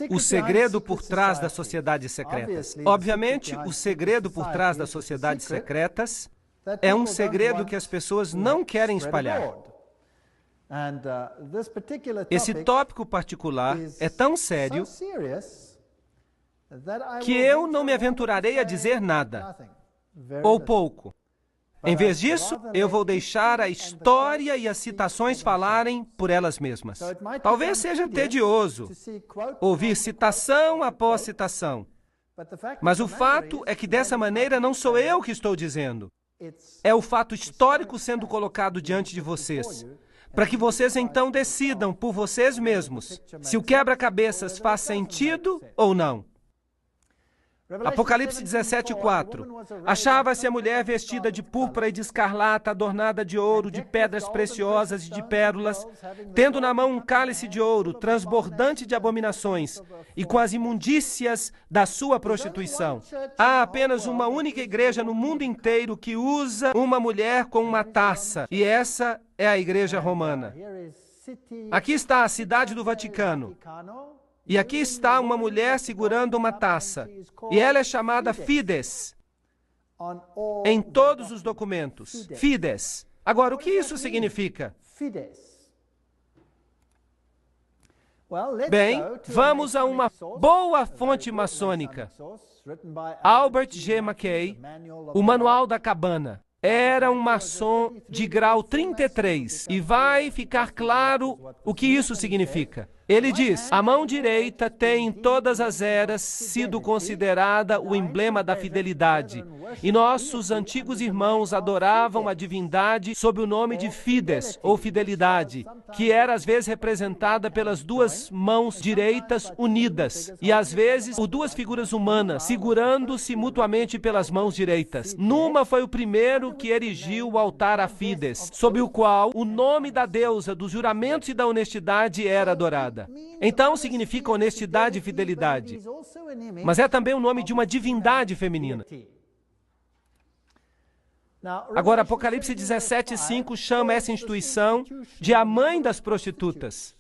O segredo por trás das sociedades secretas. Obviamente, o segredo por trás das sociedades secretas é um segredo que as pessoas não querem espalhar. Esse tópico particular é tão sério que eu não me aventurarei a dizer nada, ou pouco. Em vez disso, eu vou deixar a história e as citações falarem por elas mesmas. Talvez seja tedioso ouvir citação após citação, mas o fato é que dessa maneira não sou eu que estou dizendo. É o fato histórico sendo colocado diante de vocês, para que vocês então decidam por vocês mesmos se o quebra-cabeças faz sentido ou não. Apocalipse 17:4. Achava-se a mulher vestida de púrpura e de escarlata, adornada de ouro, de pedras preciosas e de pérolas, tendo na mão um cálice de ouro, transbordante de abominações, e com as imundícias da sua prostituição. Há apenas uma única igreja no mundo inteiro que usa uma mulher com uma taça, e essa é a Igreja Romana. Aqui está a cidade do Vaticano. E aqui está uma mulher segurando uma taça. E ela é chamada Fides em todos os documentos. Fides. Agora, o que isso significa? Bem, vamos a uma boa fonte maçônica. Albert G. Mackay, o Manual da Cabana. Era um maçom de grau 33. E vai ficar claro o que isso significa. Ele diz: a mão direita tem em todas as eras sido considerada o emblema da fidelidade. E nossos antigos irmãos adoravam a divindade sob o nome de Fides, ou fidelidade, que era às vezes representada pelas duas mãos direitas unidas, e às vezes por duas figuras humanas, segurando-se mutuamente pelas mãos direitas. Numa foi o primeiro que erigiu o altar a Fides, sob o qual o nome da deusa dos juramentos e da honestidade era adorada. Então significa honestidade e fidelidade, mas é também o nome de uma divindade feminina. Agora, Apocalipse 17:5 chama essa instituição de a mãe das prostitutas.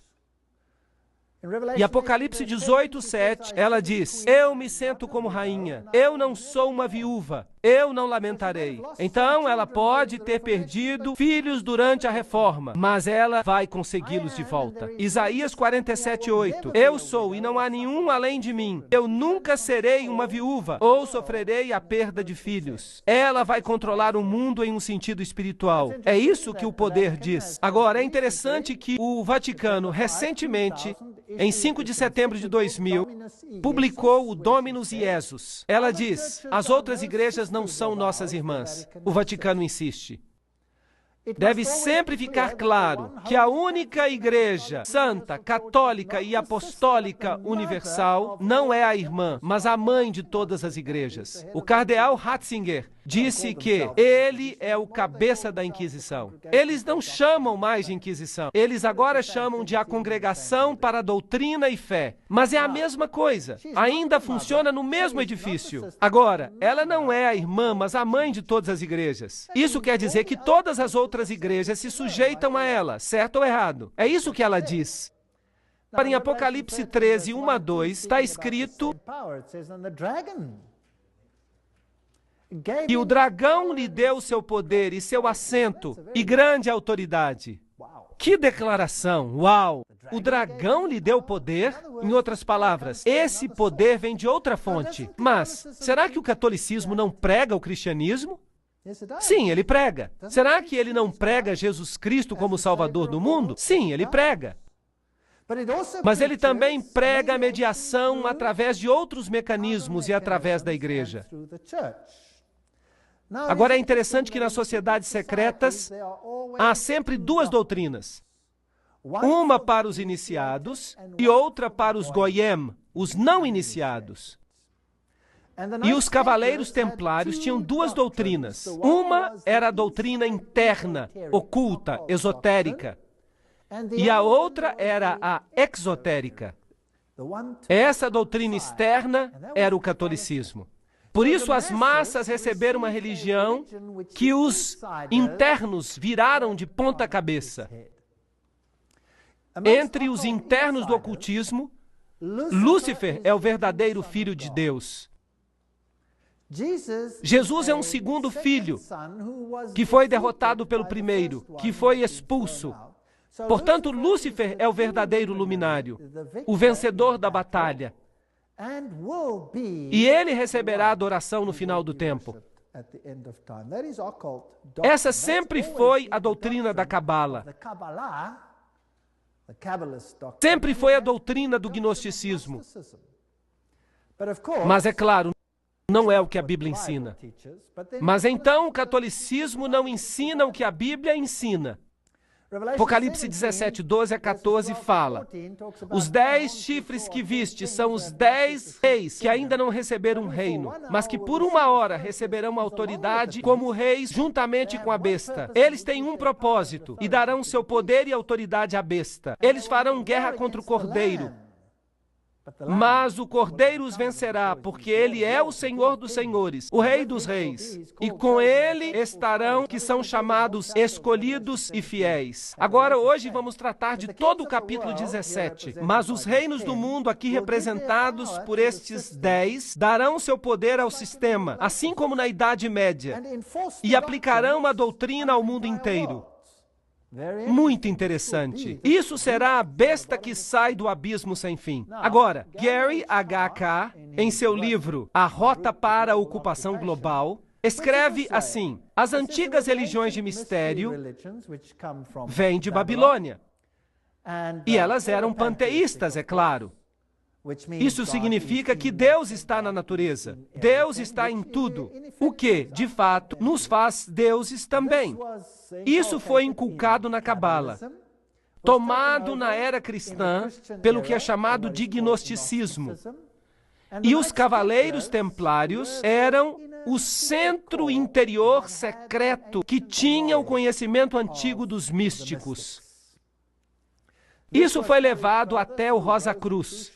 E Apocalipse 18:7, ela diz: eu me sento como rainha, eu não sou uma viúva, eu não lamentarei. Então ela pode ter perdido filhos durante a reforma, mas ela vai consegui-los de volta. Isaías 47:8, eu sou e não há nenhum além de mim, eu nunca serei uma viúva ou sofrerei a perda de filhos. Ela vai controlar o mundo em um sentido espiritual. É isso que o poder diz. Agora, é interessante que o Vaticano recentemente, em 5 de setembro de 2000, publicou o Dominus Iesus. Ela diz: as outras igrejas não são nossas irmãs. O Vaticano insiste. Deve sempre ficar claro que a única igreja santa, católica e apostólica universal não é a irmã, mas a mãe de todas as igrejas. O cardeal Ratzinger disse que ele é o cabeça da Inquisição. Eles não chamam mais de Inquisição. Eles agora chamam de a Congregação para a Doutrina e Fé. Mas é a mesma coisa. Ainda funciona no mesmo edifício. Agora, ela não é a irmã, mas a mãe de todas as igrejas. Isso quer dizer que todas as outras igrejas se sujeitam a ela, certo ou errado? É isso que ela diz. Em Apocalipse 13, 1-2, está escrito que o dragão lhe deu seu poder e seu assento e grande autoridade. Que declaração! Uau! O dragão lhe deu poder? Em outras palavras, esse poder vem de outra fonte. Mas, será que o catolicismo não prega o cristianismo? Sim, ele prega. Será que ele não prega Jesus Cristo como Salvador do mundo? Sim, ele prega. Mas ele também prega a mediação através de outros mecanismos e através da igreja. Agora, é interessante que nas sociedades secretas há sempre duas doutrinas. Uma para os iniciados e outra para os goyim, os não iniciados. E os cavaleiros templários tinham duas doutrinas. Uma era a doutrina interna, oculta, esotérica. E a outra era a exotérica. Essa doutrina externa era o catolicismo. Por isso as massas receberam uma religião que os internos viraram de ponta cabeça. Entre os internos do ocultismo, Lúcifer é o verdadeiro filho de Deus. Jesus é um segundo filho que foi derrotado pelo primeiro, que foi expulso. Portanto, Lúcifer é o verdadeiro luminário, o vencedor da batalha. E ele receberá adoração no final do tempo. Essa sempre foi a doutrina da Cabala. Sempre foi a doutrina do gnosticismo. Mas é claro, não é o que a Bíblia ensina. Mas então o catolicismo não ensina o que a Bíblia ensina. Apocalipse 17, 12 a 14 fala: os 10 chifres que viste são os 10 reis que ainda não receberam um reino, mas que por uma hora receberão autoridade como reis juntamente com a besta. Eles têm um propósito e darão seu poder e autoridade à besta. Eles farão guerra contra o Cordeiro. Mas o Cordeiro os vencerá, porque ele é o Senhor dos senhores, o Rei dos reis. E com ele estarão que são chamados escolhidos e fiéis. Agora, hoje, vamos tratar de todo o capítulo 17. Mas os reinos do mundo, aqui representados por estes 10, darão seu poder ao sistema, assim como na Idade Média, e aplicarão a doutrina ao mundo inteiro. Muito interessante. Isso será a besta que sai do abismo sem fim. Agora, Gary H.K., em seu livro A Rota para a Ocupação Global, escreve assim: as antigas religiões de mistério vêm de Babilônia. E elas eram panteístas, é claro. Isso significa que Deus está na natureza. Deus está em tudo. O que, de fato, nos faz deuses também. Isso foi inculcado na Cabala, tomado na era cristã pelo que é chamado de gnosticismo. E os cavaleiros templários eram o centro interior secreto que tinha o conhecimento antigo dos místicos. Isso foi levado até o Rosa Cruz,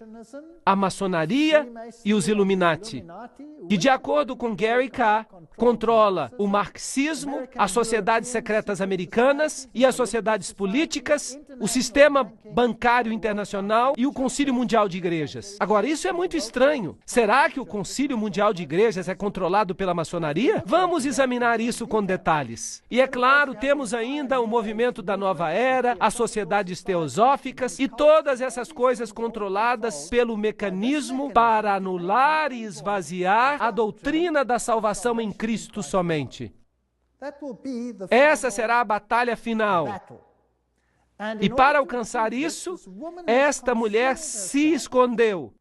a maçonaria e os Illuminati, que, de acordo com Gary K., controla o marxismo, as sociedades secretas americanas e as sociedades políticas, o sistema bancário internacional e o Concílio Mundial de Igrejas. Agora, isso é muito estranho. Será que o Concílio Mundial de Igrejas é controlado pela maçonaria? Vamos examinar isso com detalhes. E é claro, temos ainda o movimento da Nova Era, as sociedades teosóficas e todas essas coisas controladas pelo mecanismo para anular e esvaziar a doutrina da salvação em Cristo somente. Essa será a batalha final. E para alcançar isso, esta mulher se escondeu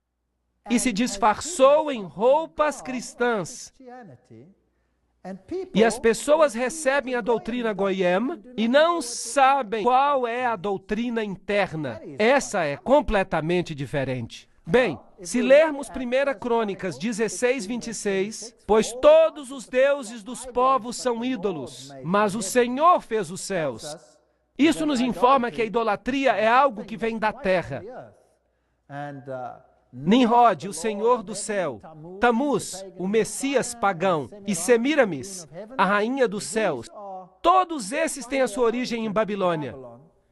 e se disfarçou em roupas cristãs. E as pessoas recebem a doutrina Goyim e não sabem qual é a doutrina interna. Essa é completamente diferente. Bem, se lermos 1 Crônicas 16, 26, pois todos os deuses dos povos são ídolos, mas o Senhor fez os céus. Isso nos informa que a idolatria é algo que vem da terra. Nimrod, o Senhor do céu, Tamuz, o Messias pagão, e Semiramis, a rainha dos céus, todos esses têm a sua origem em Babilônia.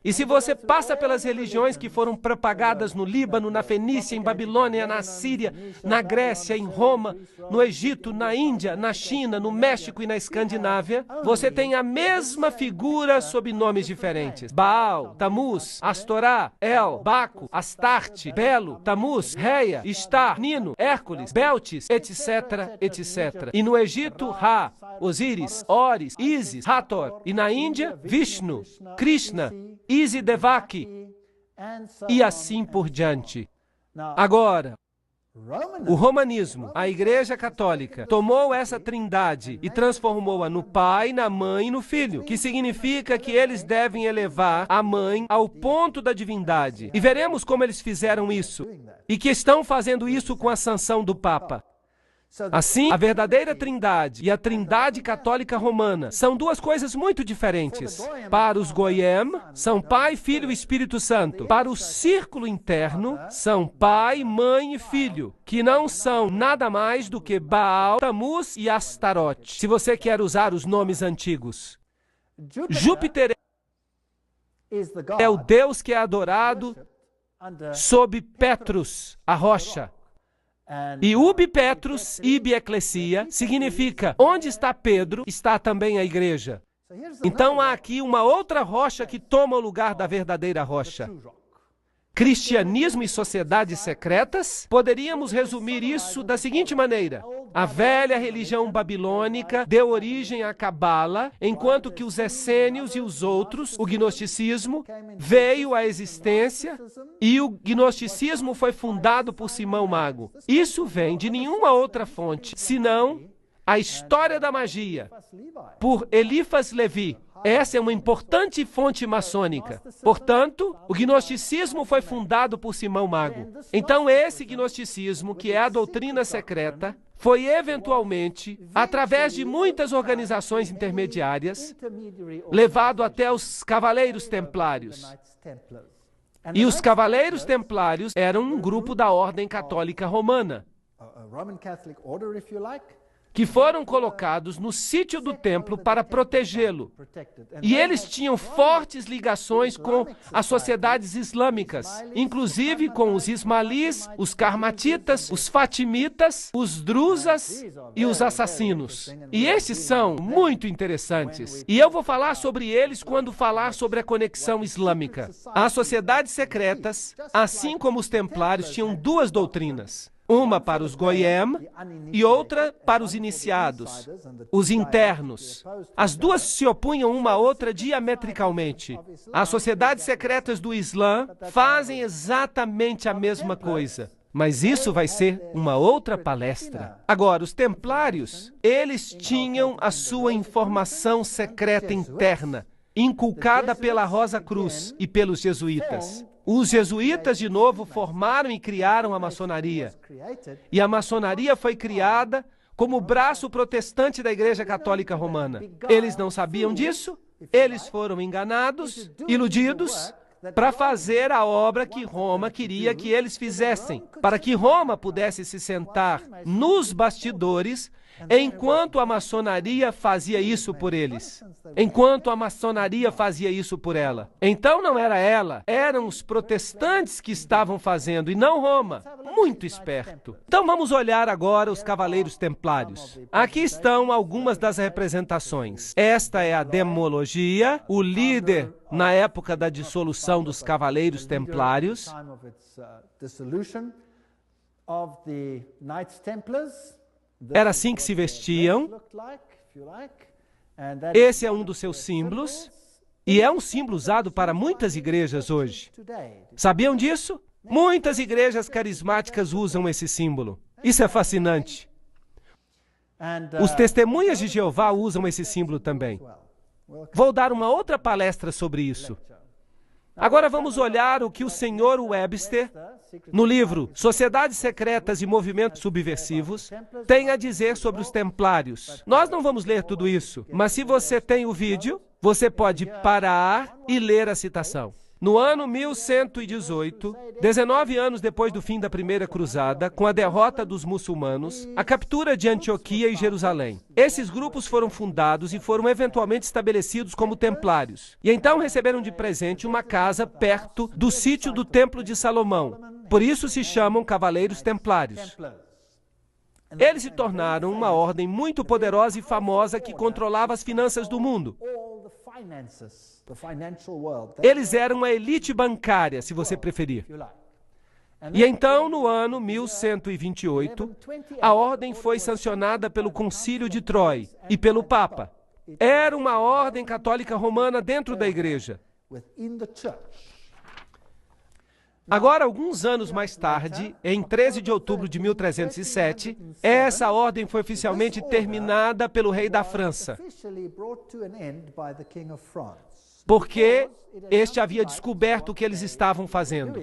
E se você passa pelas religiões que foram propagadas no Líbano, na Fenícia, em Babilônia, na Síria, na Grécia, em Roma, no Egito, na Índia, na China, no México e na Escandinávia, você tem a mesma figura sob nomes diferentes. Baal, Tamuz, Astorá, El, Baco, Astarte, Belo, Tamuz, Reia, Estar, Nino, Hércules, Beltis, etc., etc. E no Egito, Ra, Osíris, Oris, Ísis, Hathor. E na Índia, Vishnu, Krishna, Isidevaki, e assim por diante. Agora, o romanismo, a Igreja Católica, tomou essa trindade e transformou-a no Pai, na Mãe e no Filho, que significa que eles devem elevar a Mãe ao ponto da divindade. E veremos como eles fizeram isso, e que estão fazendo isso com a sanção do Papa. Assim, a verdadeira trindade e a trindade católica romana são duas coisas muito diferentes. Para os Goyim, são Pai, Filho e Espírito Santo. Para o círculo interno, são Pai, Mãe e Filho, que não são nada mais do que Baal, Tamuz e Astarote, se você quer usar os nomes antigos. Júpiter é o Deus que é adorado sob Petrus, a rocha. E ubi Petrus, ibi ecclesia, significa, onde está Pedro, está também a igreja. Então há aqui uma outra rocha que toma o lugar da verdadeira rocha. Cristianismo e sociedades secretas? Poderíamos resumir isso da seguinte maneira: a velha religião babilônica deu origem à Cabala, enquanto que os essênios e os outros, o gnosticismo, veio à existência e o gnosticismo foi fundado por Simão Mago. Isso vem de nenhuma outra fonte, senão a história da magia, por Eliphas Levi. Essa é uma importante fonte maçônica. Portanto, o gnosticismo foi fundado por Simão Mago. Então, esse gnosticismo, que é a doutrina secreta, foi eventualmente, através de muitas organizações intermediárias, levado até os Cavaleiros Templários. E os Cavaleiros Templários eram um grupo da Ordem Católica Romana, que foram colocados no sítio do templo para protegê-lo. E eles tinham fortes ligações com as sociedades islâmicas, inclusive com os ismaelis, os carmatitas, os fatimitas, os druzas e os assassinos. E esses são muito interessantes. E eu vou falar sobre eles quando falar sobre a conexão islâmica. As sociedades secretas, assim como os templários, tinham duas doutrinas. Uma para os Goyim e outra para os iniciados, os internos. As duas se opunham uma à outra diametricalmente. As sociedades secretas do Islã fazem exatamente a mesma coisa. Mas isso vai ser uma outra palestra. Agora, os templários, eles tinham a sua informação secreta interna, inculcada pela Rosa Cruz e pelos jesuítas. Os jesuítas, de novo, formaram e criaram a maçonaria. E a maçonaria foi criada como o braço protestante da Igreja Católica Romana. Eles não sabiam disso, eles foram enganados, iludidos, para fazer a obra que Roma queria que eles fizessem, para que Roma pudesse se sentar nos bastidores enquanto a maçonaria fazia isso por eles, enquanto a maçonaria fazia isso por ela. Então não era ela, eram os protestantes que estavam fazendo e não Roma. Muito esperto. Então vamos olhar agora os Cavaleiros Templários. Aqui estão algumas das representações. Esta é a demologia, o líder na época da dissolução dos Cavaleiros Templários. Era assim que se vestiam. Esse é um dos seus símbolos. E é um símbolo usado para muitas igrejas hoje. Sabiam disso? Muitas igrejas carismáticas usam esse símbolo. Isso é fascinante. Os testemunhas de Jeová usam esse símbolo também. Vou dar uma outra palestra sobre isso. Agora vamos olhar o que o Sr. Webster, no livro Sociedades Secretas e Movimentos Subversivos, tem a dizer sobre os templários. Nós não vamos ler tudo isso, mas se você tem o vídeo, você pode parar e ler a citação. No ano 1118, 19 anos depois do fim da Primeira Cruzada, com a derrota dos muçulmanos, a captura de Antioquia e Jerusalém. Esses grupos foram fundados e foram eventualmente estabelecidos como templários. E então receberam de presente uma casa perto do sítio do Templo de Salomão. Por isso se chamam Cavaleiros Templários. Eles se tornaram uma ordem muito poderosa e famosa que controlava as finanças do mundo. Eles eram uma elite bancária, se você preferir. E então, no ano 1128, a ordem foi sancionada pelo Concílio de Troy e pelo Papa. Era uma ordem católica romana dentro da igreja. Agora, alguns anos mais tarde, em 13 de outubro de 1307, essa ordem foi oficialmente terminada pelo rei da França, porque este havia descoberto o que eles estavam fazendo.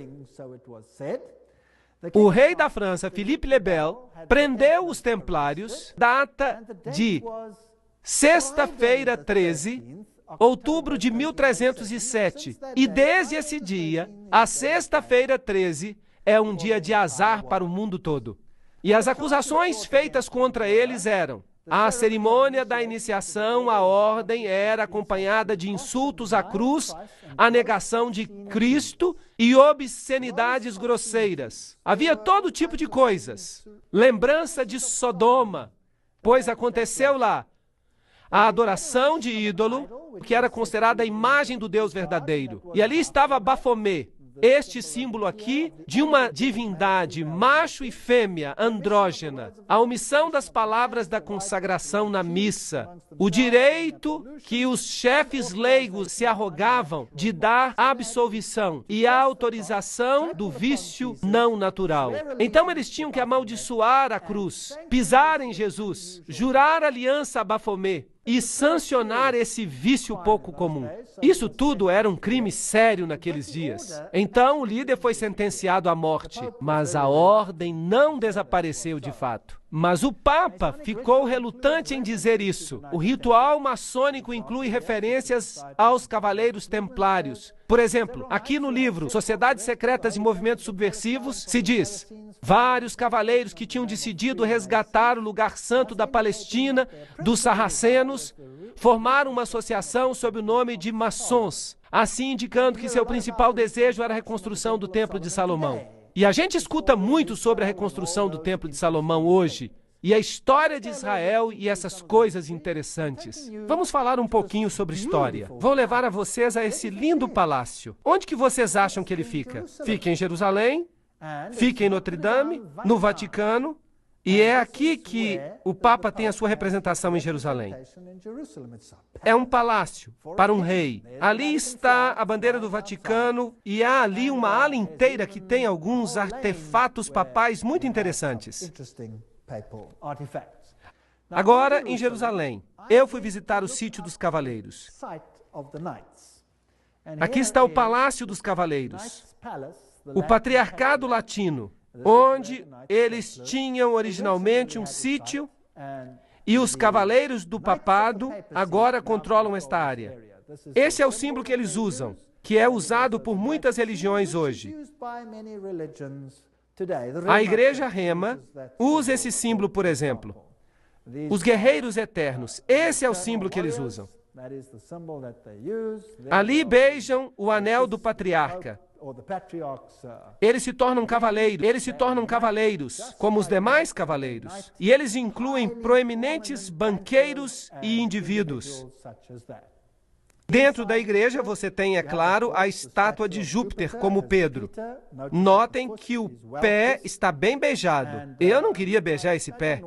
O rei da França, Philippe le Bel, prendeu os templários, data de sexta-feira 13, outubro de 1307. E desde esse dia, a sexta-feira 13, é um dia de azar para o mundo todo. E as acusações feitas contra eles eram: A cerimônia da iniciação à ordem era acompanhada de insultos à cruz, a negação de Cristo e obscenidades grosseiras. Havia todo tipo de coisas. Lembrança de Sodoma, pois aconteceu lá a adoração de ídolo, que era considerada a imagem do Deus verdadeiro. E ali estava Bafomé, este símbolo aqui de uma divindade, macho e fêmea, andrógena. A omissão das palavras da consagração na missa. O direito que os chefes leigos se arrogavam de dar absolvição e a autorização do vício não natural. Então eles tinham que amaldiçoar a cruz, pisar em Jesus, jurar aliança a Bafomé e sancionar esse vício pouco comum. Isso tudo era um crime sério naqueles dias. Então o líder foi sentenciado à morte, mas a ordem não desapareceu de fato. Mas o Papa ficou relutante em dizer isso. O ritual maçônico inclui referências aos cavaleiros templários. Por exemplo, aqui no livro Sociedades Secretas e Movimentos Subversivos, se diz: vários cavaleiros que tinham decidido resgatar o lugar santo da Palestina, dos sarracenos, formaram uma associação sob o nome de maçons, assim indicando que seu principal desejo era a reconstrução do Templo de Salomão. E a gente escuta muito sobre a reconstrução do Templo de Salomão hoje, e a história de Israel e essas coisas interessantes. Vamos falar um pouquinho sobre história. Vou levar a vocês a esse lindo palácio. Onde que vocês acham que ele fica? Fica em Jerusalém, fica em Notre Dame, no Vaticano, e é aqui que o Papa tem a sua representação em Jerusalém. É um palácio para um rei. Ali está a bandeira do Vaticano e há ali uma ala inteira que tem alguns artefatos papais muito interessantes. Agora, em Jerusalém, eu fui visitar o sítio dos cavaleiros. Aqui está o Palácio dos Cavaleiros, o Patriarcado Latino, onde eles tinham originalmente um sítio, e os cavaleiros do papado agora controlam esta área. Esse é o símbolo que eles usam, que é usado por muitas religiões hoje. A Igreja Rema usa esse símbolo, por exemplo. Os guerreiros eternos, esse é o símbolo que eles usam. Ali beijam o anel do patriarca. Eles se tornam cavaleiros, como os demais cavaleiros. E eles incluem proeminentes banqueiros e indivíduos. Dentro da igreja você tem, é claro, a estátua de Júpiter, como Pedro. Notem que o pé está bem beijado. Eu não queria beijar esse pé.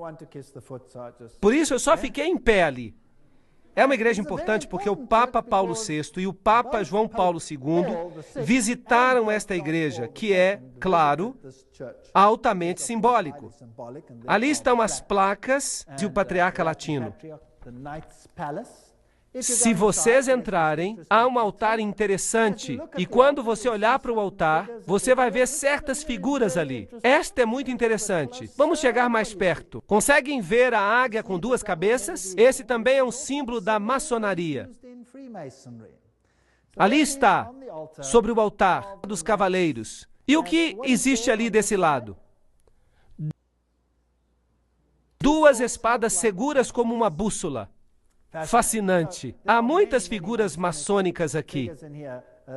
Por isso eu só fiquei em pé ali. É uma igreja importante porque o Papa Paulo VI e o Papa João Paulo II visitaram esta igreja, que é, claro, altamente simbólico. Ali estão as placas de o Patriarca Latino. Se vocês entrarem, há um altar interessante, e quando você olhar para o altar, você vai ver certas figuras ali. Esta é muito interessante. Vamos chegar mais perto. Conseguem ver a águia com duas cabeças? Esse também é um símbolo da maçonaria. Ali está, sobre o altar dos cavaleiros. E o que existe ali desse lado? Duas espadas seguras como uma bússola. Fascinante. Há muitas figuras maçônicas aqui.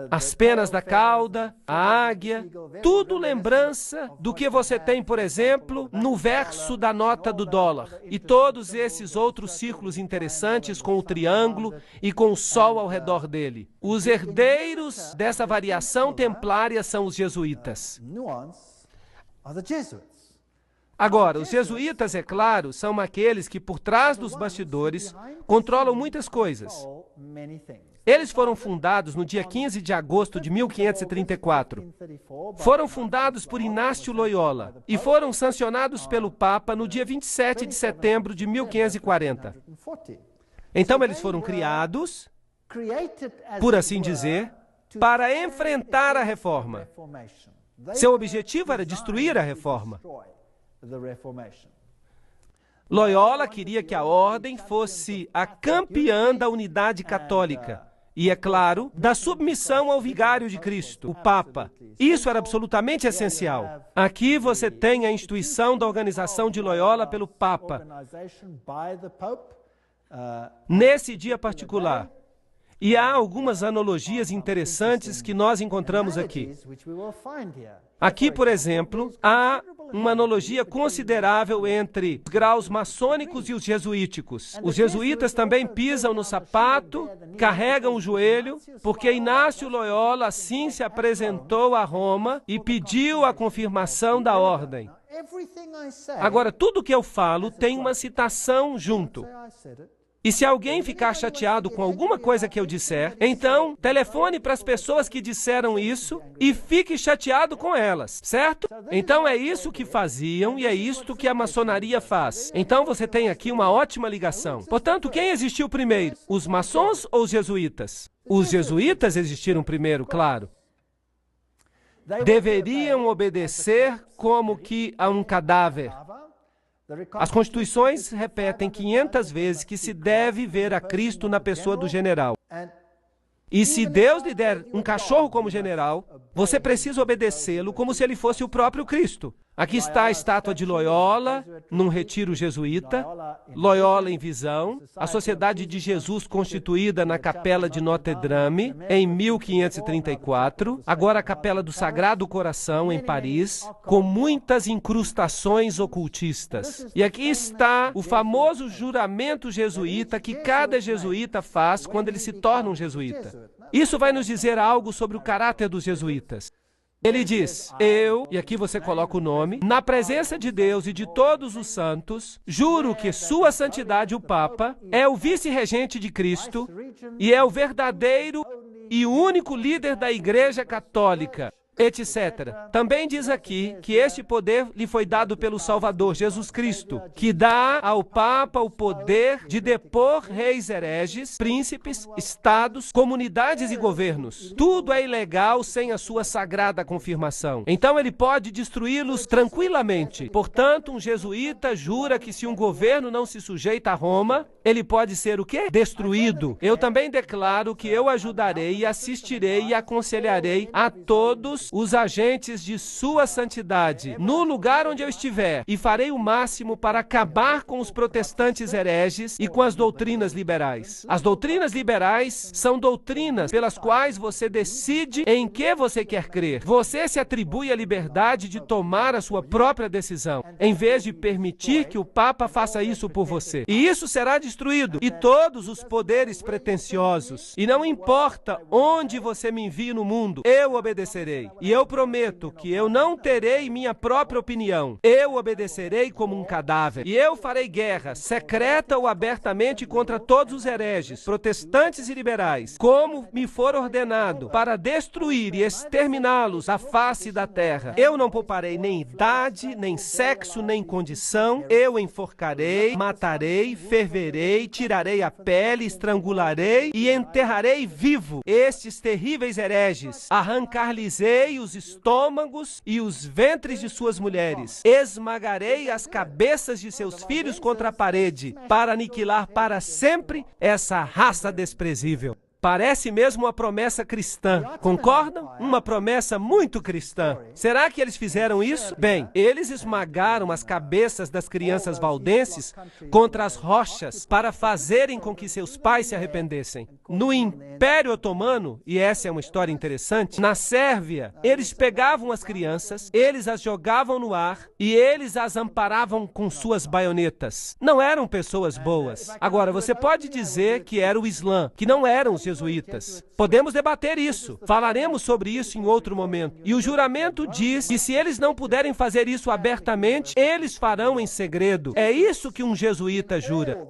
As penas da cauda, a águia, tudo lembrança do que você tem, por exemplo, no verso da nota do dólar. E todos esses outros círculos interessantes com o triângulo e com o sol ao redor dele. Os herdeiros dessa variação templária são os jesuítas. Agora, os jesuítas, é claro, são aqueles que, por trás dos bastidores, controlam muitas coisas. Eles foram fundados no dia 15 de agosto de 1534. Foram fundados por Inácio Loyola e foram sancionados pelo Papa no dia 27 de setembro de 1540. Então, eles foram criados, por assim dizer, para enfrentar a reforma. Seu objetivo era destruir a reforma. Loyola queria que a ordem fosse a campeã da unidade católica E, é claro, da submissão ao vigário de Cristo, o Papa. Isso era absolutamente essencial. Aqui você tem a instituição da organização de Loyola pelo Papa. Nesse dia particular. E há algumas analogias interessantes que nós encontramos aqui. Aqui, por exemplo, há uma analogia considerável entre os graus maçônicos e os jesuíticos. Os jesuítas também pisam no sapato, carregam o joelho, porque Inácio Loyola assim se apresentou a Roma e pediu a confirmação da ordem. Agora, tudo que eu falo tem uma citação junto. E se alguém ficar chateado com alguma coisa que eu disser, então telefone para as pessoas que disseram isso e fique chateado com elas, certo? Então é isso que faziam e é isto que a maçonaria faz. Então você tem aqui uma ótima ligação. Portanto, quem existiu primeiro? Os maçons ou os jesuítas? Os jesuítas existiram primeiro, claro. Deveriam obedecer como que a um cadáver. As constituições repetem 500 vezes que se deve ver a Cristo na pessoa do general. E se Deus lhe der um cachorro como general, você precisa obedecê-lo como se ele fosse o próprio Cristo. Aqui está a estátua de Loyola, num retiro jesuíta, Loyola em visão, a Sociedade de Jesus constituída na Capela de Notre-Dame, em 1534, agora a Capela do Sagrado Coração, em Paris, com muitas incrustações ocultistas. E aqui está o famoso juramento jesuíta que cada jesuíta faz quando ele se torna um jesuíta. Isso vai nos dizer algo sobre o caráter dos jesuítas. Ele diz, eu, e aqui você coloca o nome, na presença de Deus e de todos os santos, juro que Sua Santidade o Papa é o vice-regente de Cristo e é o verdadeiro e único líder da Igreja Católica, etc. Também diz aqui que este poder lhe foi dado pelo Salvador, Jesus Cristo, que dá ao Papa o poder de depor reis hereges, príncipes, estados, comunidades e governos. Tudo é ilegal sem a sua sagrada confirmação. Então ele pode destruí-los tranquilamente. Portanto, um jesuíta jura que se um governo não se sujeita a Roma, ele pode ser o quê? Destruído. Eu também declaro que eu ajudarei, assistirei e aconselharei a todos os agentes de Sua Santidade, no lugar onde eu estiver, e farei o máximo para acabar com os protestantes hereges e com as doutrinas liberais. As doutrinas liberais são doutrinas pelas quais você decide em que você quer crer. Você se atribui a liberdade de tomar a sua própria decisão, em vez de permitir que o Papa faça isso por você. E isso será destruído, e todos os poderes pretensiosos. E não importa onde você me envie no mundo, eu obedecerei. E eu prometo que eu não terei minha própria opinião. Eu obedecerei como um cadáver. E eu farei guerra, secreta ou abertamente, contra todos os hereges, protestantes e liberais, como me for ordenado, para destruir e exterminá-los à face da terra. Eu não pouparei nem idade, nem sexo, nem condição. Eu enforcarei, matarei, ferverei, tirarei a pele, estrangularei e enterrarei vivo estes terríveis hereges. Arrancar-lhes-ei os estômagos e os ventres de suas mulheres. Esmagarei as cabeças de seus filhos contra a parede, para aniquilar para sempre essa raça desprezível. Parece mesmo uma promessa cristã. Concordam? Uma promessa muito cristã. Será que eles fizeram isso? Bem, eles esmagaram as cabeças das crianças valdenses contra as rochas para fazerem com que seus pais se arrependessem. No Império Otomano, e essa é uma história interessante, na Sérvia, eles pegavam as crianças, eles as jogavam no ar e eles as amparavam com suas baionetas. Não eram pessoas boas. Agora, você pode dizer que era o Islã, que não eram os jesuítas. Podemos debater isso. Falaremos sobre isso em outro momento. E o juramento diz que se eles não puderem fazer isso abertamente, eles farão em segredo. É isso que um jesuíta jura.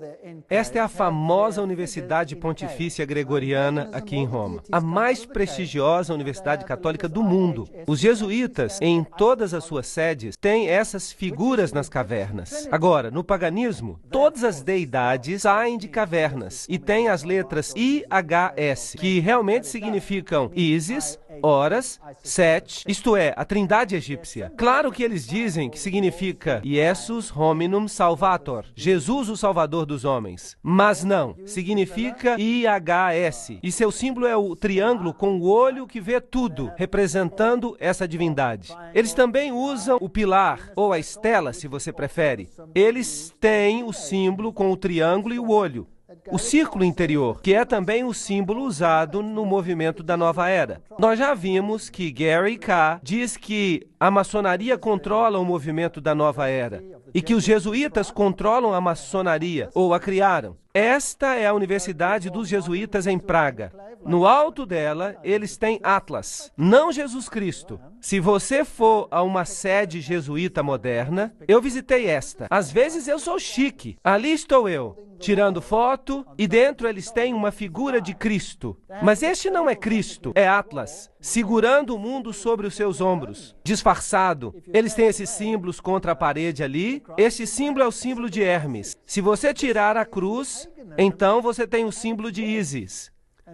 Esta é a famosa Universidade Pontifícia Gregoriana aqui em Roma, a mais prestigiosa universidade católica do mundo. Os jesuítas, em todas as suas sedes, têm essas figuras nas cavernas. Agora, no paganismo, todas as deidades saem de cavernas e têm as letras IHR HS, que realmente significam Isis, Horus, Set, isto é, a trindade egípcia. Claro que eles dizem que significa Jesus Hominum Salvator, Jesus o Salvador dos homens, mas não, significa IHS, e seu símbolo é o triângulo com o olho que vê tudo, representando essa divindade. Eles também usam o pilar, ou a estela, se você prefere. Eles têm o símbolo com o triângulo e o olho. O círculo interior, que é também o símbolo usado no movimento da Nova Era. Nós já vimos que Gary K. diz que a maçonaria controla o movimento da Nova Era e que os jesuítas controlam a maçonaria, ou a criaram. Esta é a Universidade dos Jesuítas em Praga. No alto dela, eles têm Atlas, não Jesus Cristo. Se você for a uma sede jesuíta moderna, eu visitei esta. Às vezes eu sou chique. Ali estou eu, tirando foto, e dentro eles têm uma figura de Cristo. Mas este não é Cristo, é Atlas, segurando o mundo sobre os seus ombros, disfarçado. Eles têm esses símbolos contra a parede ali. Este símbolo é o símbolo de Hermes. Se você tirar a cruz, então você tem o símbolo de Ísis.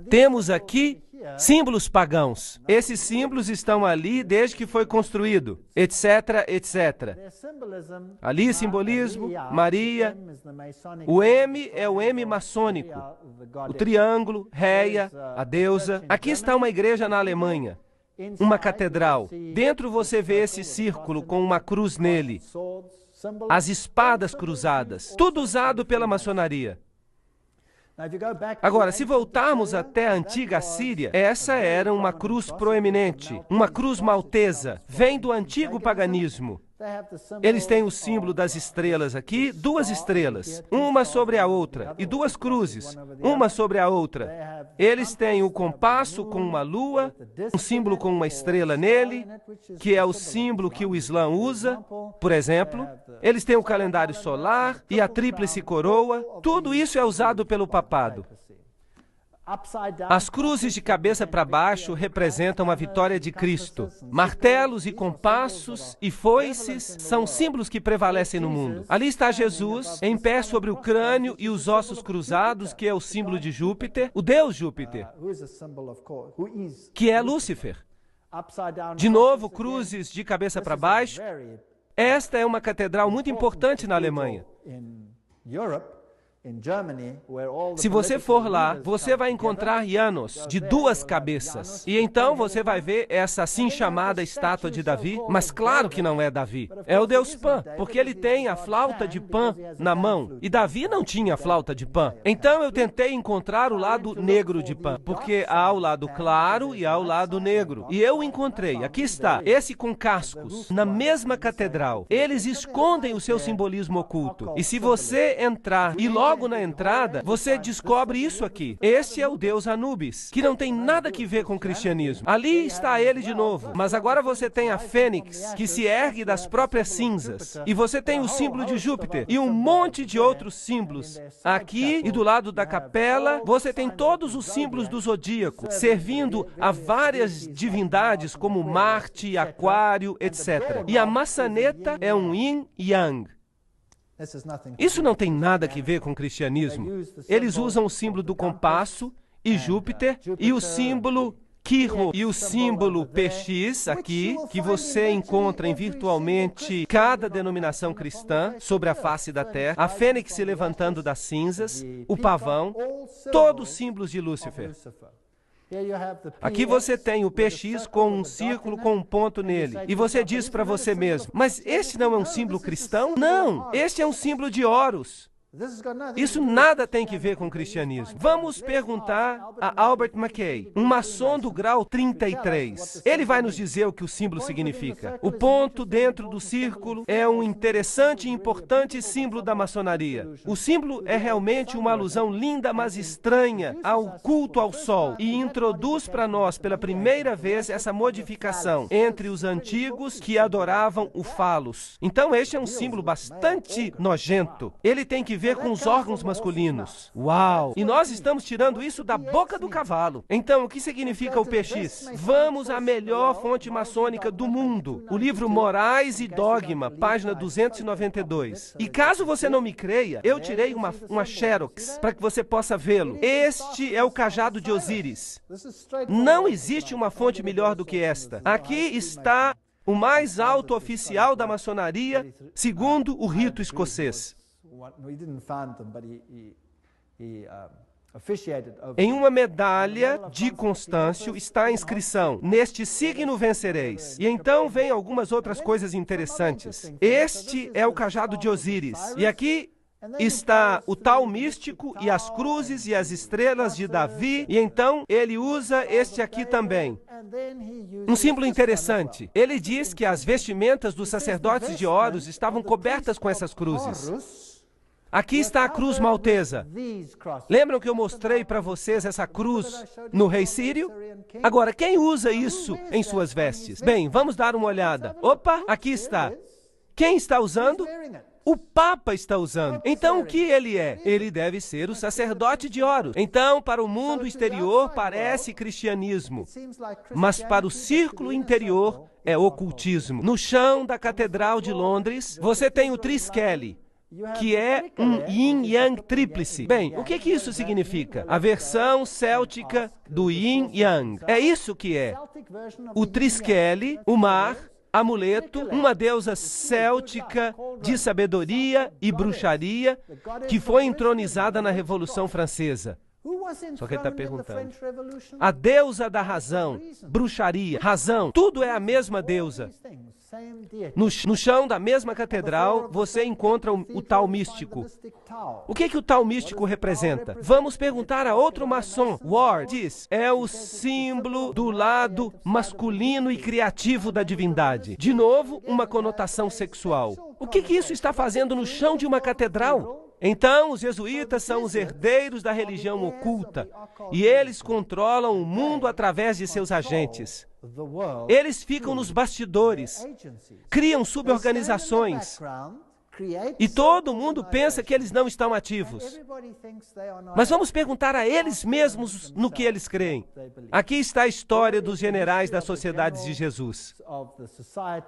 Temos aqui símbolos pagãos. Esses símbolos estão ali desde que foi construído, etc, etc. Ali, simbolismo, Maria. O M é o M maçônico. O triângulo, Réia, a deusa. Aqui está uma igreja na Alemanha, uma catedral. Dentro você vê esse círculo com uma cruz nele. As espadas cruzadas. Tudo usado pela maçonaria. Agora, se voltarmos até a antiga Síria, essa era uma cruz proeminente, uma cruz maltesa, vem do antigo paganismo. Eles têm o símbolo das estrelas aqui, duas estrelas, uma sobre a outra, e duas cruzes, uma sobre a outra. Eles têm o compasso com uma lua, um símbolo com uma estrela nele, que é o símbolo que o Islã usa, por exemplo. Eles têm o calendário solar e a tríplice coroa. Tudo isso é usado pelo papado. As cruzes de cabeça para baixo representam a vitória de Cristo. Martelos e compassos e foices são símbolos que prevalecem no mundo. Ali está Jesus, em pé sobre o crânio e os ossos cruzados, que é o símbolo de Júpiter, o deus Júpiter, que é Lúcifer. De novo, cruzes de cabeça para baixo. Esta é uma catedral muito importante na Alemanha. Se você for lá, você vai encontrar Janos de duas cabeças. E então você vai ver essa assim chamada estátua de Davi, mas claro que não é Davi. É o deus Pan, porque ele tem a flauta de Pan na mão. E Davi não tinha flauta de Pan. Então eu tentei encontrar o lado negro de Pan, porque há o lado claro e há o lado negro. E eu o encontrei. Aqui está, esse com cascos, na mesma catedral. Eles escondem o seu simbolismo oculto. E se você entrar e logo na entrada, você descobre isso aqui. Este é o deus Anubis, que não tem nada que ver com o cristianismo. Ali está ele de novo. Mas agora você tem a fênix, que se ergue das próprias cinzas. E você tem o símbolo de Júpiter e um monte de outros símbolos. Aqui e do lado da capela, você tem todos os símbolos do zodíaco, servindo a várias divindades como Marte, Aquário, etc. E a maçaneta é um yin e yang. Isso não tem nada a ver com o cristianismo. Eles usam o símbolo do compasso e Júpiter e o símbolo Quirro e o símbolo PX aqui, que você encontra em virtualmente cada denominação cristã sobre a face da terra, a fênix se levantando das cinzas, o pavão, todos símbolos de Lúcifer. Aqui você tem o PX com um círculo com um ponto nele. E você diz para você mesmo, mas este não é um símbolo cristão? Não, este é um símbolo de Horus. Isso nada tem que ver com o cristianismo. Vamos perguntar a Albert Mackay, um maçom do grau 33. Ele vai nos dizer o que o símbolo significa. O ponto dentro do círculo é um interessante e importante símbolo da maçonaria. O símbolo é realmente uma alusão linda, mas estranha ao culto ao sol e introduz para nós pela primeira vez essa modificação entre os antigos que adoravam o falos. Então este é um símbolo bastante nojento. Ele tem que ver com os órgãos masculinos. Uau! E nós estamos tirando isso da boca do cavalo. Então, o que significa o PX? Vamos à melhor fonte maçônica do mundo. O livro Morais e Dogma, página 292. E caso você não me creia, eu tirei uma xerox para que você possa vê-lo. Este é o cajado de Osíris. Não existe uma fonte melhor do que esta. Aqui está o mais alto oficial da maçonaria, segundo o rito escocês. Em uma medalha de Constâncio está a inscrição: neste signo vencereis. E então vem algumas outras coisas interessantes. Este é o cajado de Osíris. E aqui está o tal místico e as cruzes e as estrelas de Davi. E então ele usa este aqui também. Um símbolo interessante. Ele diz que as vestimentas dos sacerdotes de Horus estavam cobertas com essas cruzes. Aqui está a cruz maltesa. Lembram que eu mostrei para vocês essa cruz no rei sírio? Agora, quem usa isso em suas vestes? Bem, vamos dar uma olhada. Opa, aqui está. Quem está usando? O Papa está usando. Então, o que ele é? Ele deve ser o sacerdote de Horus. Então, para o mundo exterior, parece cristianismo. Mas para o círculo interior, é ocultismo. No chão da Catedral de Londres, você tem o Triskele, que é um yin-yang tríplice. Bem, o que isso significa? A versão céltica do yin-yang. É isso que é. O Triskele, o mar, amuleto, uma deusa céltica de sabedoria e bruxaria que foi entronizada na Revolução Francesa. Só que ele está perguntando. A deusa da razão, bruxaria, razão, tudo é a mesma deusa. No chão da mesma catedral, você encontra o tal místico. O que o tal místico representa? Vamos perguntar a outro maçom. Ward diz, é o símbolo do lado masculino e criativo da divindade. De novo, uma conotação sexual. O que isso está fazendo no chão de uma catedral? Então, os jesuítas são os herdeiros da religião oculta e eles controlam o mundo através de seus agentes. Eles ficam nos bastidores, criam suborganizações e todo mundo pensa que eles não estão ativos. Mas vamos perguntar a eles mesmos no que eles creem. Aqui está a história dos generais das Sociedades de Jesus.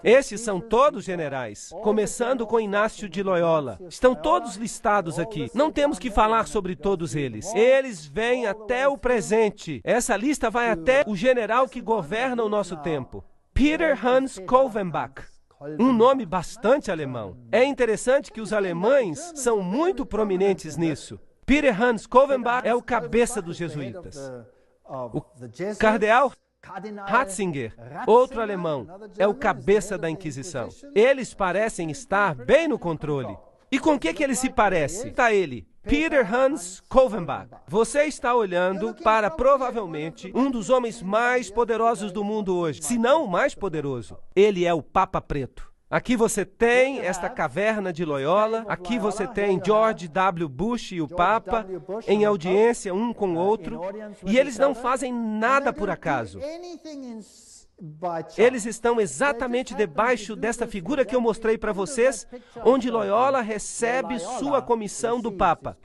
Estes são todos generais, começando com Inácio de Loyola. Estão todos listados aqui. Não temos que falar sobre todos eles. Eles vêm até o presente. Essa lista vai até o general que governa o nosso tempo. Peter Hans Kolvenbach. Um nome bastante alemão. É interessante que os alemães são muito prominentes nisso. Peter Hans Kolvenbach é o cabeça dos jesuítas. O cardeal Ratzinger, outro alemão, é o cabeça da Inquisição. Eles parecem estar bem no controle. E com que ele se parece? Está ele, Peter Hans Kolvenbach. Você está olhando para, provavelmente, um dos homens mais poderosos do mundo hoje, se não o mais poderoso. Ele é o Papa Preto. Aqui você tem esta caverna de Loyola, aqui você tem George W. Bush e o Papa em audiência um com o outro, e eles não fazem nada por acaso. Eles estão exatamente debaixo desta figura que eu mostrei para vocês, onde Loyola recebe sua comissão do Papa.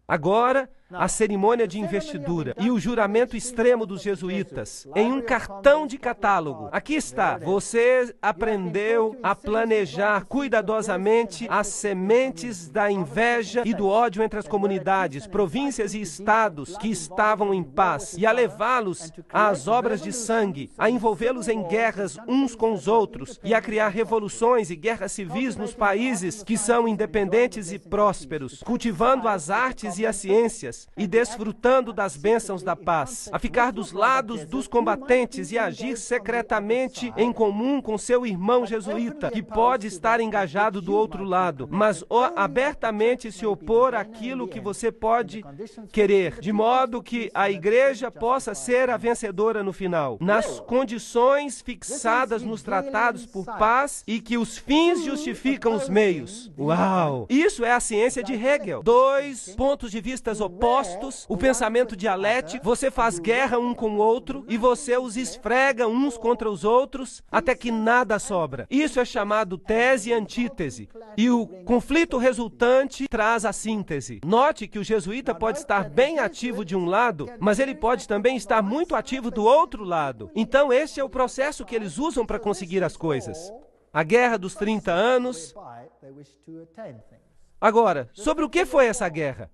Agora, a cerimônia de investidura e o juramento extremo dos jesuítas, em um cartão de catálogo. Aqui está. Você aprendeu a planejar cuidadosamente as sementes da inveja e do ódio entre as comunidades, províncias e estados que estavam em paz, e a levá-los às obras de sangue, a envolvê-los em guerras uns com os outros, e a criar revoluções e guerras civis nos países que são independentes e prósperos, cultivando as artes e as ciências, e desfrutando das bênçãos da paz, a ficar dos lados dos combatentes e agir secretamente em comum com seu irmão jesuíta, que pode estar engajado do outro lado, mas abertamente se opor àquilo que você pode querer, de modo que a igreja possa ser a vencedora no final, nas condições fixadas nos tratados por paz e que os fins justificam os meios. Uau! Isso é a ciência de Hegel. 2 pontos pontos de vista opostos, o pensamento dialético, você faz guerra um com o outro e você os esfrega uns contra os outros até que nada sobra. Isso é chamado tese e antítese. E o conflito resultante traz a síntese. Note que o jesuíta pode estar bem ativo de um lado, mas ele pode também estar muito ativo do outro lado. Então, este é o processo que eles usam para conseguir as coisas. A Guerra dos 30 Anos. Agora, sobre o que foi essa guerra?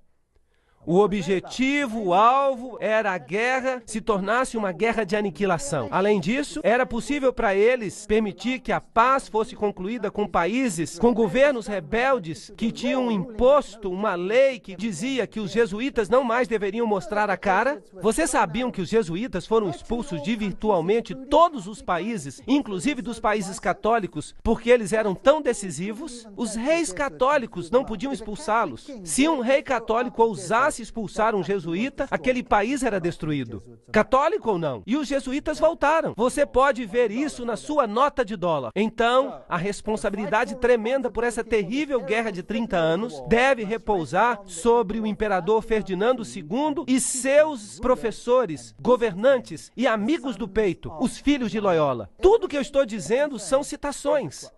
O objetivo, o alvo, era a guerra se tornasse uma guerra de aniquilação. Além disso, era possível para eles permitir que a paz fosse concluída com países, com governos rebeldes que tinham imposto uma lei que dizia que os jesuítas não mais deveriam mostrar a cara. Vocês sabiam que os jesuítas foram expulsos de virtualmente todos os países, inclusive dos países católicos, porque eles eram tão decisivos? Os reis católicos não podiam expulsá-los. Se um rei católico ousasse expulsar um jesuíta, aquele país era destruído. Católico ou não? E os jesuítas voltaram. Você pode ver isso na sua nota de dólar. Então, a responsabilidade tremenda por essa terrível guerra de 30 anos deve repousar sobre o imperador Ferdinando II e seus professores, governantes e amigos do peito, os filhos de Loyola. Tudo que eu estou dizendo são citações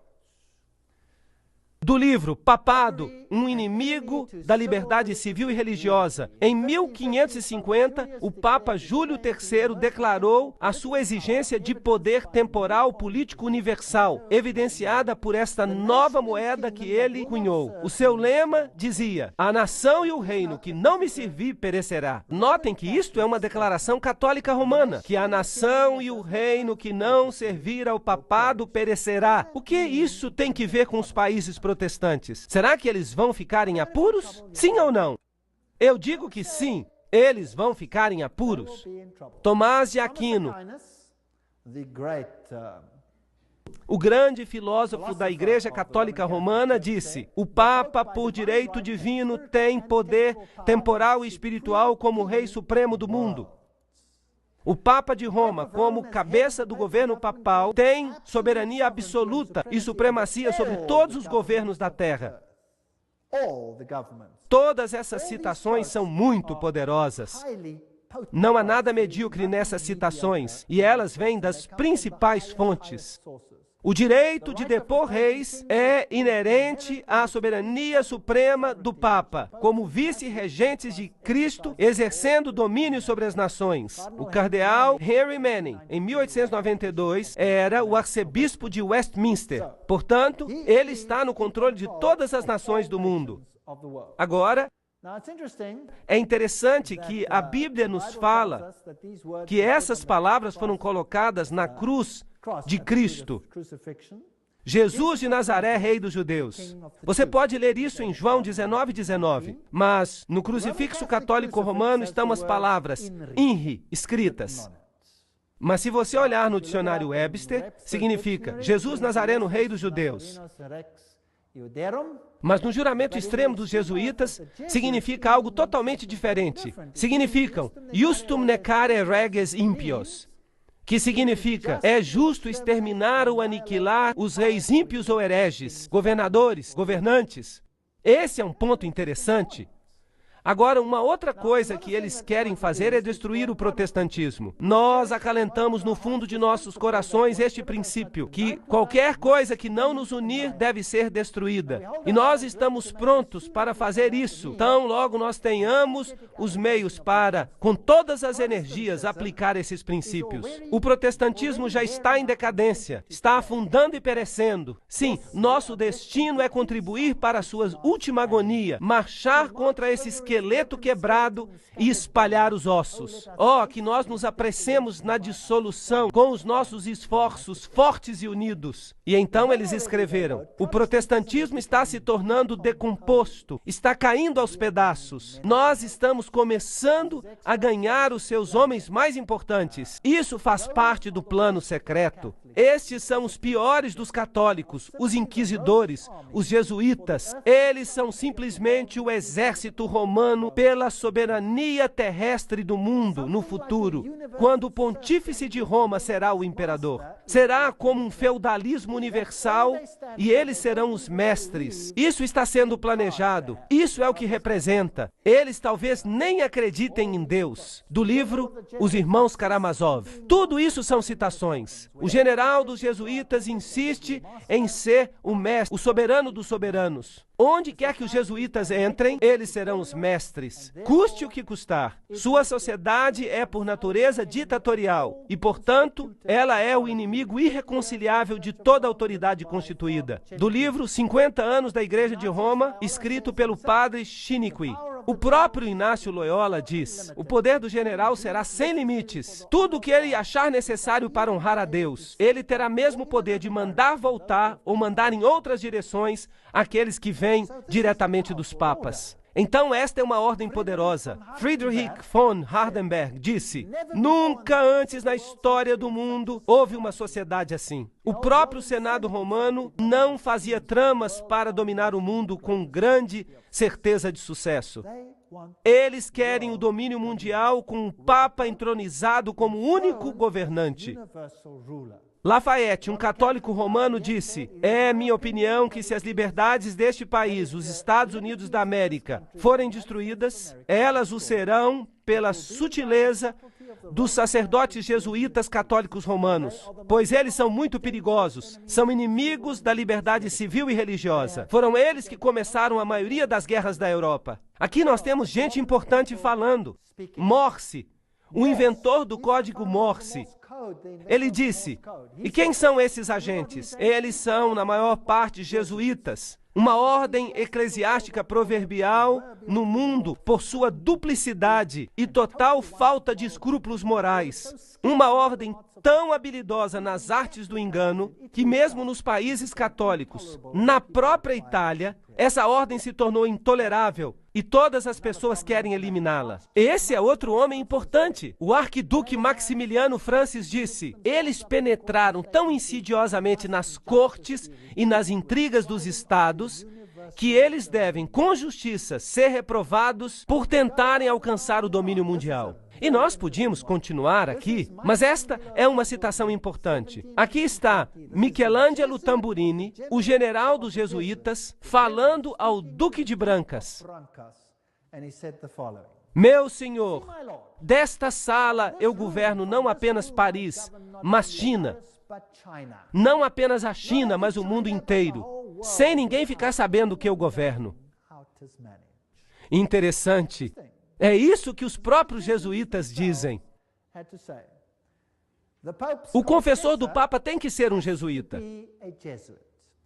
do livro Papado, um inimigo da liberdade civil e religiosa. Em 1550, o Papa Júlio III declarou a sua exigência de poder temporal político universal, evidenciada por esta nova moeda que ele cunhou. O seu lema dizia: a nação e o reino que não me servir perecerá. Notem que isto é uma declaração católica romana, que a nação e o reino que não servir ao papado perecerá. O que isso tem que ver com os países protestantes? Será que eles vão ficar em apuros? Sim ou não? Eu digo que sim, eles vão ficar em apuros. Tomás de Aquino, o grande filósofo da Igreja Católica Romana, disse: o Papa, por direito divino, tem poder temporal e espiritual como Rei Supremo do mundo. O Papa de Roma, como cabeça do governo papal, tem soberania absoluta e supremacia sobre todos os governos da terra. Todas essas citações são muito poderosas. Não há nada medíocre nessas citações, e elas vêm das principais fontes. O direito de depor reis é inerente à soberania suprema do Papa, como vice-regentes de Cristo, exercendo domínio sobre as nações. O cardeal Henry Manning, em 1892, era o arcebispo de Westminster. Portanto, ele está no controle de todas as nações do mundo. Agora, é interessante que a Bíblia nos fala que essas palavras foram colocadas na cruz de Cristo. Jesus de Nazaré, Rei dos Judeus. Você pode ler isso em João 19:19. Mas no crucifixo católico romano estão as palavras INRI escritas. Mas se você olhar no dicionário Webster, significa Jesus Nazareno, Rei dos Judeus. Mas no juramento extremo dos jesuítas, significa algo totalmente diferente. Significam Justum necare reges impios, que significa: é justo exterminar ou aniquilar os reis ímpios ou hereges, governadores, governantes. Esse é um ponto interessante. Agora, uma outra coisa que eles querem fazer é destruir o protestantismo. Nós acalentamos no fundo de nossos corações este princípio, que qualquer coisa que não nos unir deve ser destruída. E nós estamos prontos para fazer isso. Tão logo nós tenhamos os meios para, com todas as energias, aplicar esses princípios. O protestantismo já está em decadência, está afundando e perecendo. Sim, nosso destino é contribuir para a sua última agonia, marchar contra esse esqueleto quebrado e espalhar os ossos. Oh, que nós nos apressemos na dissolução com os nossos esforços fortes e unidos. E então eles escreveram: o protestantismo está se tornando decomposto, está caindo aos pedaços. Nós estamos começando a ganhar os seus homens mais importantes. Isso faz parte do plano secreto. Estes são os piores dos católicos, os inquisidores, os jesuítas. Eles são simplesmente o exército romano romano pela soberania terrestre do mundo no futuro, quando o pontífice de Roma será o imperador. Será como um feudalismo universal e eles serão os mestres. Isso está sendo planejado. Isso é o que representa. Eles talvez nem acreditem em Deus. Do livro Os Irmãos Karamazov. Tudo isso são citações. O general dos jesuítas insiste em ser o mestre, o soberano dos soberanos. Onde quer que os jesuítas entrem, eles serão os mestres, custe o que custar. Sua sociedade é, por natureza, ditatorial e, portanto, ela é o inimigo irreconciliável de toda autoridade constituída. Do livro 50 anos da Igreja de Roma, escrito pelo padre Chiniquy. O próprio Inácio Loyola diz: o poder do general será sem limites. Tudo o que ele achar necessário para honrar a Deus, ele terá mesmo poder de mandar voltar ou mandar em outras direções aqueles que vêm diretamente dos papas. Então esta é uma ordem poderosa. Friedrich von Hardenberg disse: nunca antes na história do mundo houve uma sociedade assim. O próprio Senado romano não fazia tramas para dominar o mundo com grande certeza de sucesso. Eles querem o domínio mundial com um Papa entronizado como único governante. Lafayette, um católico romano, disse: é minha opinião que se as liberdades deste país, os Estados Unidos da América, forem destruídas, elas o serão pela sutileza dos sacerdotes jesuítas católicos romanos, pois eles são muito perigosos, são inimigos da liberdade civil e religiosa. Foram eles que começaram a maioria das guerras da Europa. Aqui nós temos gente importante falando. Morse, o inventor do código Morse, ele disse: e quem são esses agentes? Eles são, na maior parte, jesuítas. Uma ordem eclesiástica proverbial no mundo por sua duplicidade e total falta de escrúpulos morais. Uma ordem tão habilidosa nas artes do engano que mesmo nos países católicos, na própria Itália, essa ordem se tornou intolerável e todas as pessoas querem eliminá-la. Esse é outro homem importante. O arquiduque Maximiliano Francis disse: eles penetraram tão insidiosamente nas cortes e nas intrigas dos estados que eles devem, com justiça, ser reprovados por tentarem alcançar o domínio mundial. E nós podíamos continuar aqui, mas esta é uma citação importante. Aqui está Michelangelo Tamburini, o general dos jesuítas, falando ao Duque de Brancas: meu senhor, desta sala eu governo não apenas Paris, mas China. Não apenas a China, mas o mundo inteiro, sem ninguém ficar sabendo que eu governo. Interessante. É isso que os próprios jesuítas dizem. O confessor do Papa tem que ser um jesuíta.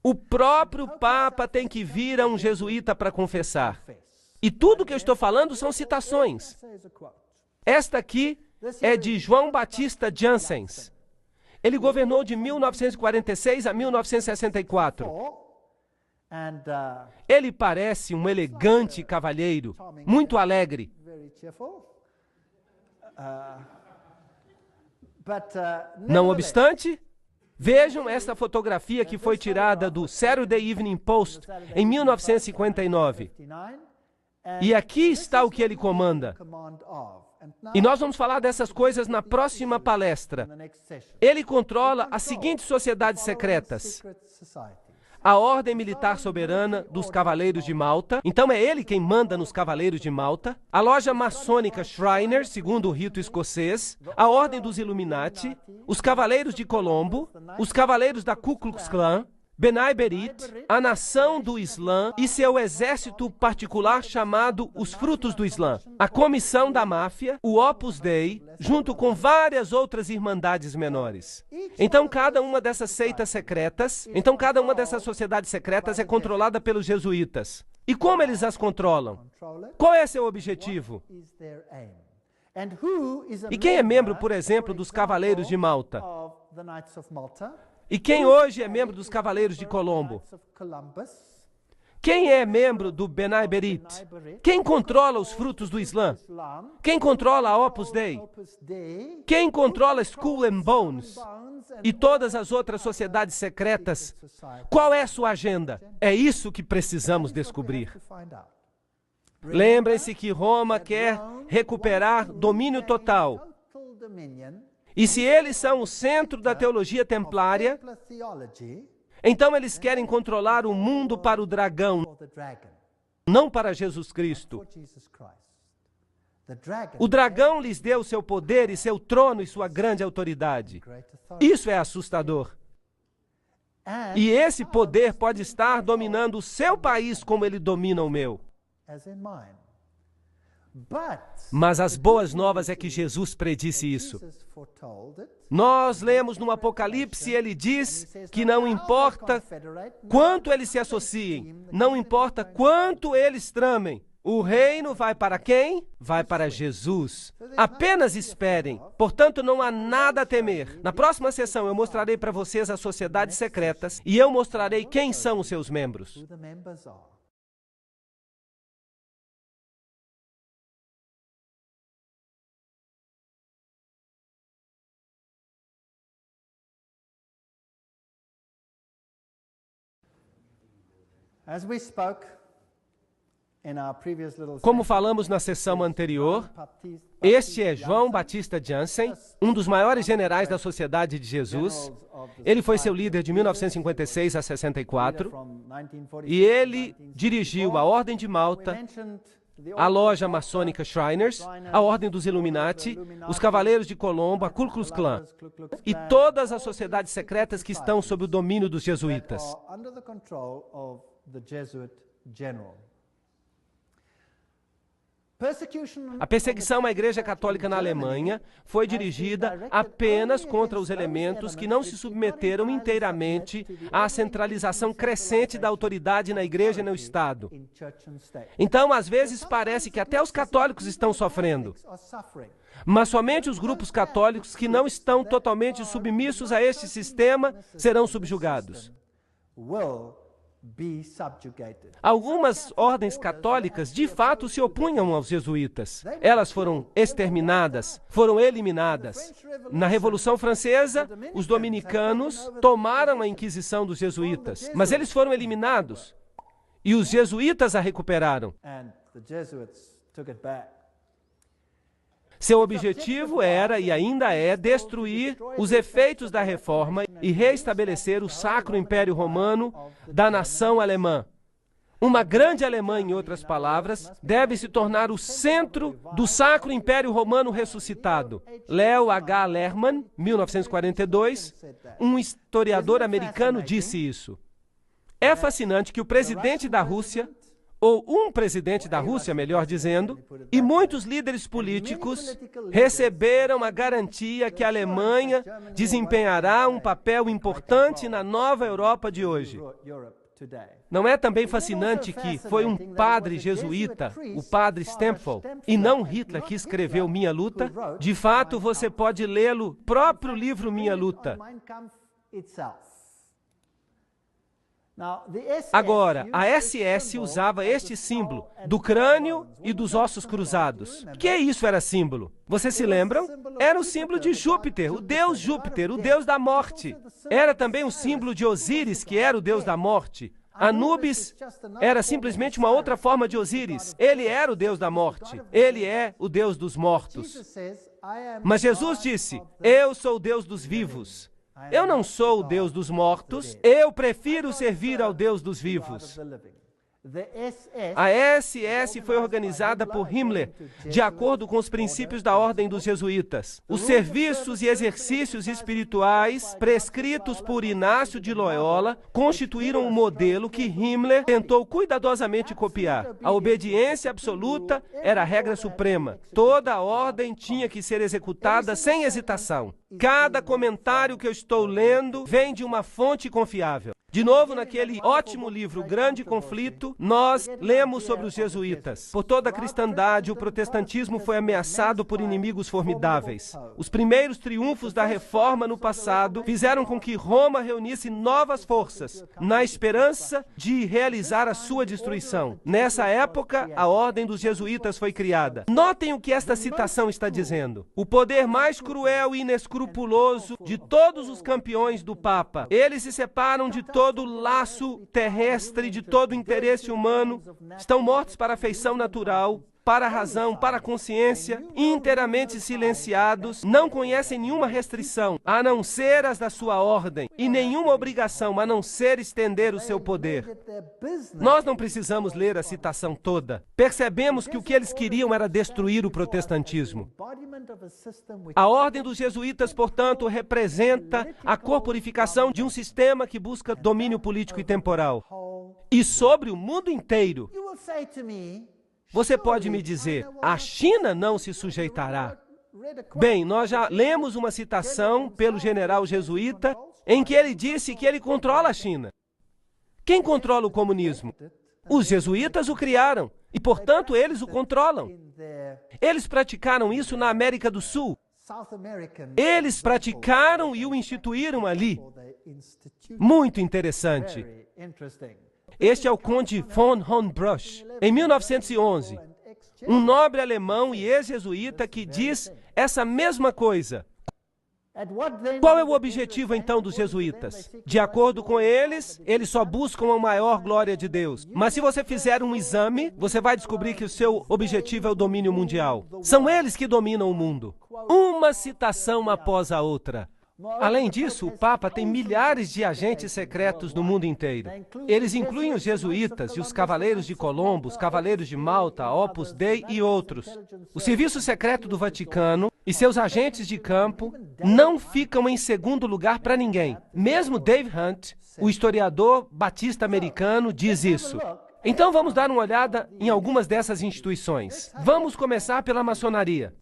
O próprio Papa tem que vir a um jesuíta para confessar. E tudo que eu estou falando são citações. Esta aqui é de João Batista Janssens. Ele governou de 1946 a 1964. Ele parece um elegante cavalheiro, muito alegre. Não obstante, vejam esta fotografia que foi tirada do Saturday Evening Post em 1959. E aqui está o que ele comanda. E nós vamos falar dessas coisas na próxima palestra. Ele controla as seguintes sociedades secretas: a Ordem Militar Soberana dos Cavaleiros de Malta. Então é ele quem manda nos Cavaleiros de Malta. A loja maçônica Shriners, segundo o rito escocês. A Ordem dos Illuminati. Os Cavaleiros de Colombo. Os Cavaleiros da Ku Klux Klan. Benai Berit, a Nação do Islã e seu exército particular chamado os Frutos do Islã, a Comissão da Máfia, o Opus Dei, junto com várias outras irmandades menores. Então cada uma dessas seitas secretas, cada uma dessas sociedades secretas é controlada pelos jesuítas. E como eles as controlam? Qual é seu objetivo? E quem é membro, por exemplo, dos Cavaleiros de Malta? E quem hoje é membro dos Cavaleiros de Colombo? Quem é membro do Benai Berit? Quem controla os Frutos do Islã? Quem controla a Opus Dei? Quem controla Skull and Bones? E todas as outras sociedades secretas? Qual é a sua agenda? É isso que precisamos descobrir. Lembrem-se que Roma quer recuperar domínio total. E se eles são o centro da teologia templária, então eles querem controlar o mundo para o dragão, não para Jesus Cristo. O dragão lhes deu seu poder e seu trono e sua grande autoridade. Isso é assustador. E esse poder pode estar dominando o seu país como ele domina o meu. Mas as boas novas é que Jesus predisse isso. Nós lemos no Apocalipse, ele diz que não importa quanto eles se associem, não importa quanto eles tramem, o reino vai para quem? Vai para Jesus. Apenas esperem. Portanto, não há nada a temer. Na próxima sessão, eu mostrarei para vocês as sociedades secretas e eu mostrarei quem são os seus membros. Como falamos na sessão anterior, este é João Batista Jansen, um dos maiores generais da Sociedade de Jesus. Ele foi seu líder de 1956 a 64 e ele dirigiu a Ordem de Malta, a loja maçônica Shriners, a Ordem dos Illuminati, os Cavaleiros de Colombo, a Ku Klux Klan e todas as sociedades secretas que estão sob o domínio dos jesuítas. A perseguição à Igreja Católica na Alemanha foi dirigida apenas contra os elementos que não se submeteram inteiramente à centralização crescente da autoridade na Igreja e no Estado. Então, às vezes, parece que até os católicos estão sofrendo. Mas somente os grupos católicos que não estão totalmente submissos a este sistema serão subjugados. Algumas ordens católicas de fato se opunham aos jesuítas. Elas foram exterminadas, foram eliminadas. Na Revolução Francesa, os dominicanos tomaram a Inquisição dos jesuítas, mas eles foram eliminados e os jesuítas a recuperaram. Seu objetivo era e ainda é destruir os efeitos da reforma e reestabelecer o Sacro Império Romano da nação alemã. Uma grande Alemanha, em outras palavras, deve se tornar o centro do Sacro Império Romano ressuscitado. Leo H. Lerman, 1942, um historiador americano, disse isso. É fascinante que o presidente da Rússia, ou um presidente da Rússia, melhor dizendo, e muitos líderes políticos receberam a garantia que a Alemanha desempenhará um papel importante na nova Europa de hoje. Não é também fascinante que foi um padre jesuíta, o padre Stempfel, e não Hitler, que escreveu Minha Luta? De fato, você pode lê-lo, próprio livro Minha Luta. Agora, a SS usava este símbolo do crânio e dos ossos cruzados. Que isso era símbolo? Vocês se lembram? Era o símbolo de Júpiter, o deus da morte. Era também o símbolo de Osíris, que era o deus da morte. Anubis era simplesmente uma outra forma de Osíris. Ele era o deus da morte. Ele é o deus dos mortos. Mas Jesus disse, eu sou o Deus dos vivos. Eu não sou o Deus dos mortos, eu prefiro servir ao Deus dos vivos. A SS foi organizada por Himmler, de acordo com os princípios da Ordem dos Jesuítas. Os serviços e exercícios espirituais prescritos por Inácio de Loyola constituíram um modelo que Himmler tentou cuidadosamente copiar. A obediência absoluta era a regra suprema. Toda a ordem tinha que ser executada sem hesitação. Cada comentário que eu estou lendo vem de uma fonte confiável. De novo, naquele ótimo livro, O Grande Conflito, nós lemos sobre os jesuítas. Por toda a cristandade, o protestantismo foi ameaçado por inimigos formidáveis. Os primeiros triunfos da reforma no passado fizeram com que Roma reunisse novas forças, na esperança de realizar a sua destruição. Nessa época, a ordem dos jesuítas foi criada. Notem o que esta citação está dizendo. O poder mais cruel e inescrupuloso de todos os campeões do Papa. Eles se separam de todo laço terrestre, de todo interesse humano, estão mortos para a afeição natural, para a razão, para a consciência, inteiramente silenciados, não conhecem nenhuma restrição, a não ser as da sua ordem, e nenhuma obrigação, a não ser estender o seu poder. Nós não precisamos ler a citação toda. Percebemos que o que eles queriam era destruir o protestantismo. A ordem dos jesuítas, portanto, representa a corporificação de um sistema que busca domínio político e temporal. E sobre o mundo inteiro. Você pode me dizer, a China não se sujeitará. Bem, nós já lemos uma citação pelo general jesuíta em que ele disse que ele controla a China. Quem controla o comunismo? Os jesuítas o criaram e, portanto, eles o controlam. Eles praticaram isso na América do Sul. Eles praticaram e o instituíram ali. Muito interessante. Este é o conde von Hohenbrüch, em 1911, um nobre alemão e ex-jesuíta que diz essa mesma coisa. Qual é o objetivo, então, dos jesuítas? De acordo com eles, eles só buscam a maior glória de Deus. Mas se você fizer um exame, você vai descobrir que o seu objetivo é o domínio mundial. São eles que dominam o mundo. Uma citação após a outra. Além disso, o Papa tem milhares de agentes secretos no mundo inteiro. Eles incluem os jesuítas e os cavaleiros de Colombo, os cavaleiros de Malta, Opus Dei e outros. O Serviço Secreto do Vaticano e seus agentes de campo não ficam em segundo lugar para ninguém. Mesmo Dave Hunt, o historiador batista americano, diz isso. Então vamos dar uma olhada em algumas dessas instituições. Vamos começar pela maçonaria.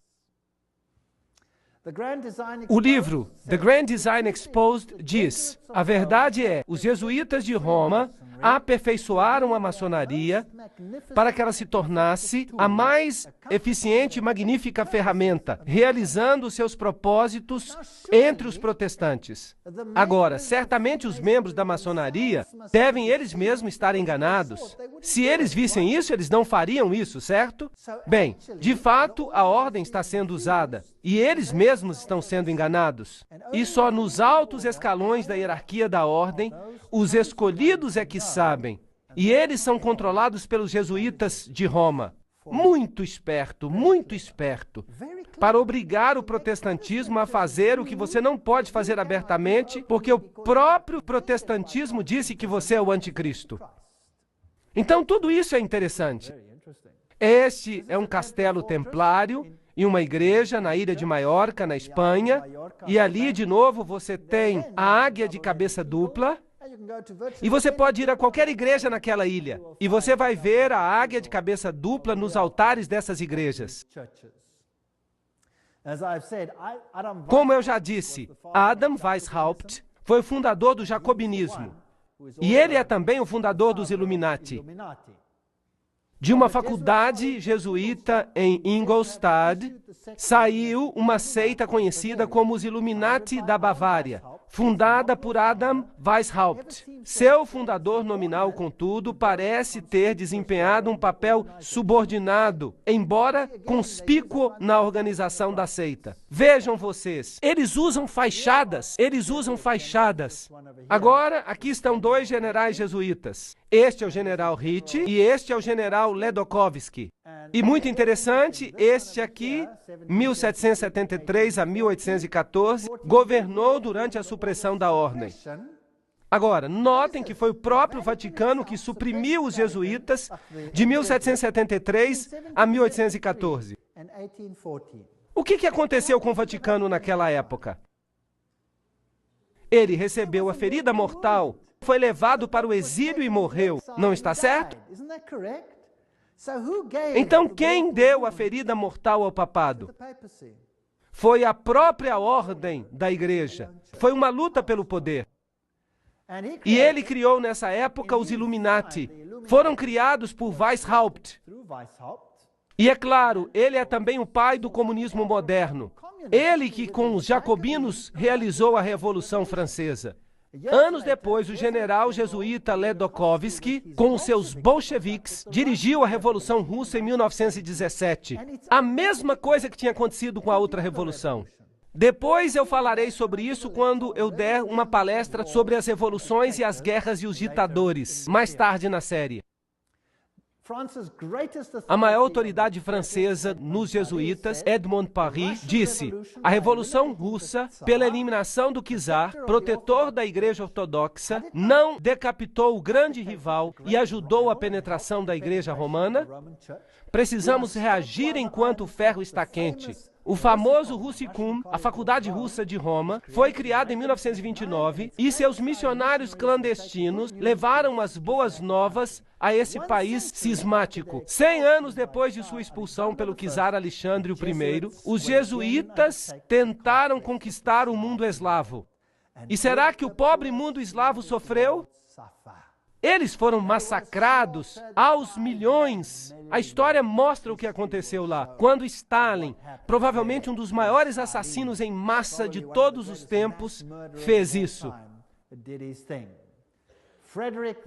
O livro The Grand Design Exposed diz: a verdade é, os jesuítas de Roma aperfeiçoaram a maçonaria para que ela se tornasse a mais eficiente e magnífica ferramenta, realizando seus propósitos entre os protestantes. Agora, certamente os membros da maçonaria devem eles mesmos estar enganados. Se eles vissem isso, eles não fariam isso, certo? Bem, de fato, a ordem está sendo usada e eles mesmos estão sendo enganados. E só nos altos escalões da hierarquia da ordem, os escolhidos é que sabem. E eles são controlados pelos jesuítas de Roma. Muito esperto, para obrigar o protestantismo a fazer o que você não pode fazer abertamente, porque o próprio protestantismo disse que você é o anticristo. Então, tudo isso é interessante. Este é um castelo templário e uma igreja na ilha de Maiorca, na Espanha, e ali, de novo, você tem a águia de cabeça dupla, e você pode ir a qualquer igreja naquela ilha, e você vai ver a águia de cabeça dupla nos altares dessas igrejas. Como eu já disse, Adam Weishaupt foi o fundador do jacobinismo, e ele é também o fundador dos Illuminati. De uma faculdade jesuíta em Ingolstadt, saiu uma seita conhecida como os Illuminati da Bavária, fundada por Adam Weishaupt. Seu fundador nominal, contudo, parece ter desempenhado um papel subordinado, embora conspícuo na organização da seita. Vejam vocês, eles usam fachadas. Agora, aqui estão dois generais jesuítas. Este é o general Ritchie e este é o general Ledochowski. E muito interessante, este aqui, 1773 a 1814, governou durante a supressão da ordem. Agora, notem que foi o próprio Vaticano que suprimiu os jesuítas de 1773 a 1814. O que aconteceu com o Vaticano naquela época? Ele recebeu a ferida mortal, foi levado para o exílio e morreu. Não está certo? Então, quem deu a ferida mortal ao papado? Foi a própria ordem da igreja. Foi uma luta pelo poder. E ele criou nessa época os Illuminati. Foram criados por Weishaupt. E é claro, ele é também o pai do comunismo moderno. Ele que com os jacobinos realizou a Revolução Francesa. Anos depois, o general jesuíta Ledochowski, com os seus bolcheviques, dirigiu a Revolução Russa em 1917. A mesma coisa que tinha acontecido com a outra revolução. Depois eu falarei sobre isso quando eu der uma palestra sobre as revoluções e as guerras e os ditadores, mais tarde na série. A maior autoridade francesa nos jesuítas, Edmond Paris, disse: a Revolução Russa, pela eliminação do czar, protetor da Igreja Ortodoxa, não decapitou o grande rival e ajudou a penetração da Igreja Romana? Precisamos reagir enquanto o ferro está quente. O famoso Russicum, a Faculdade Russa de Roma, foi criada em 1929 e seus missionários clandestinos levaram as boas novas a esse país cismático. 100 anos depois de sua expulsão pelo czar Alexandre I, os jesuítas tentaram conquistar o mundo eslavo. E será que o pobre mundo eslavo sofreu? Eles foram massacrados aos milhões. A história mostra o que aconteceu lá. Quando Stalin, provavelmente um dos maiores assassinos em massa de todos os tempos, fez isso.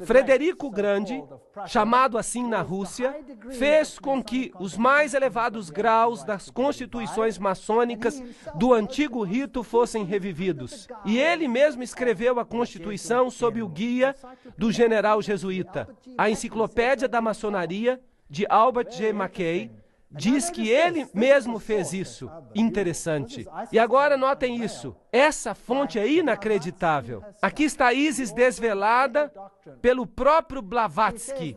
Frederico o Grande, chamado assim na Rússia, fez com que os mais elevados graus das constituições maçônicas do antigo rito fossem revividos. E ele mesmo escreveu a Constituição sob o guia do general jesuíta. A Enciclopédia da Maçonaria, de Albert G. Mackay, diz que ele mesmo fez isso. Interessante. E agora notem isso. Essa fonte é inacreditável. Aqui está Isis desvelada pelo próprio Blavatsky,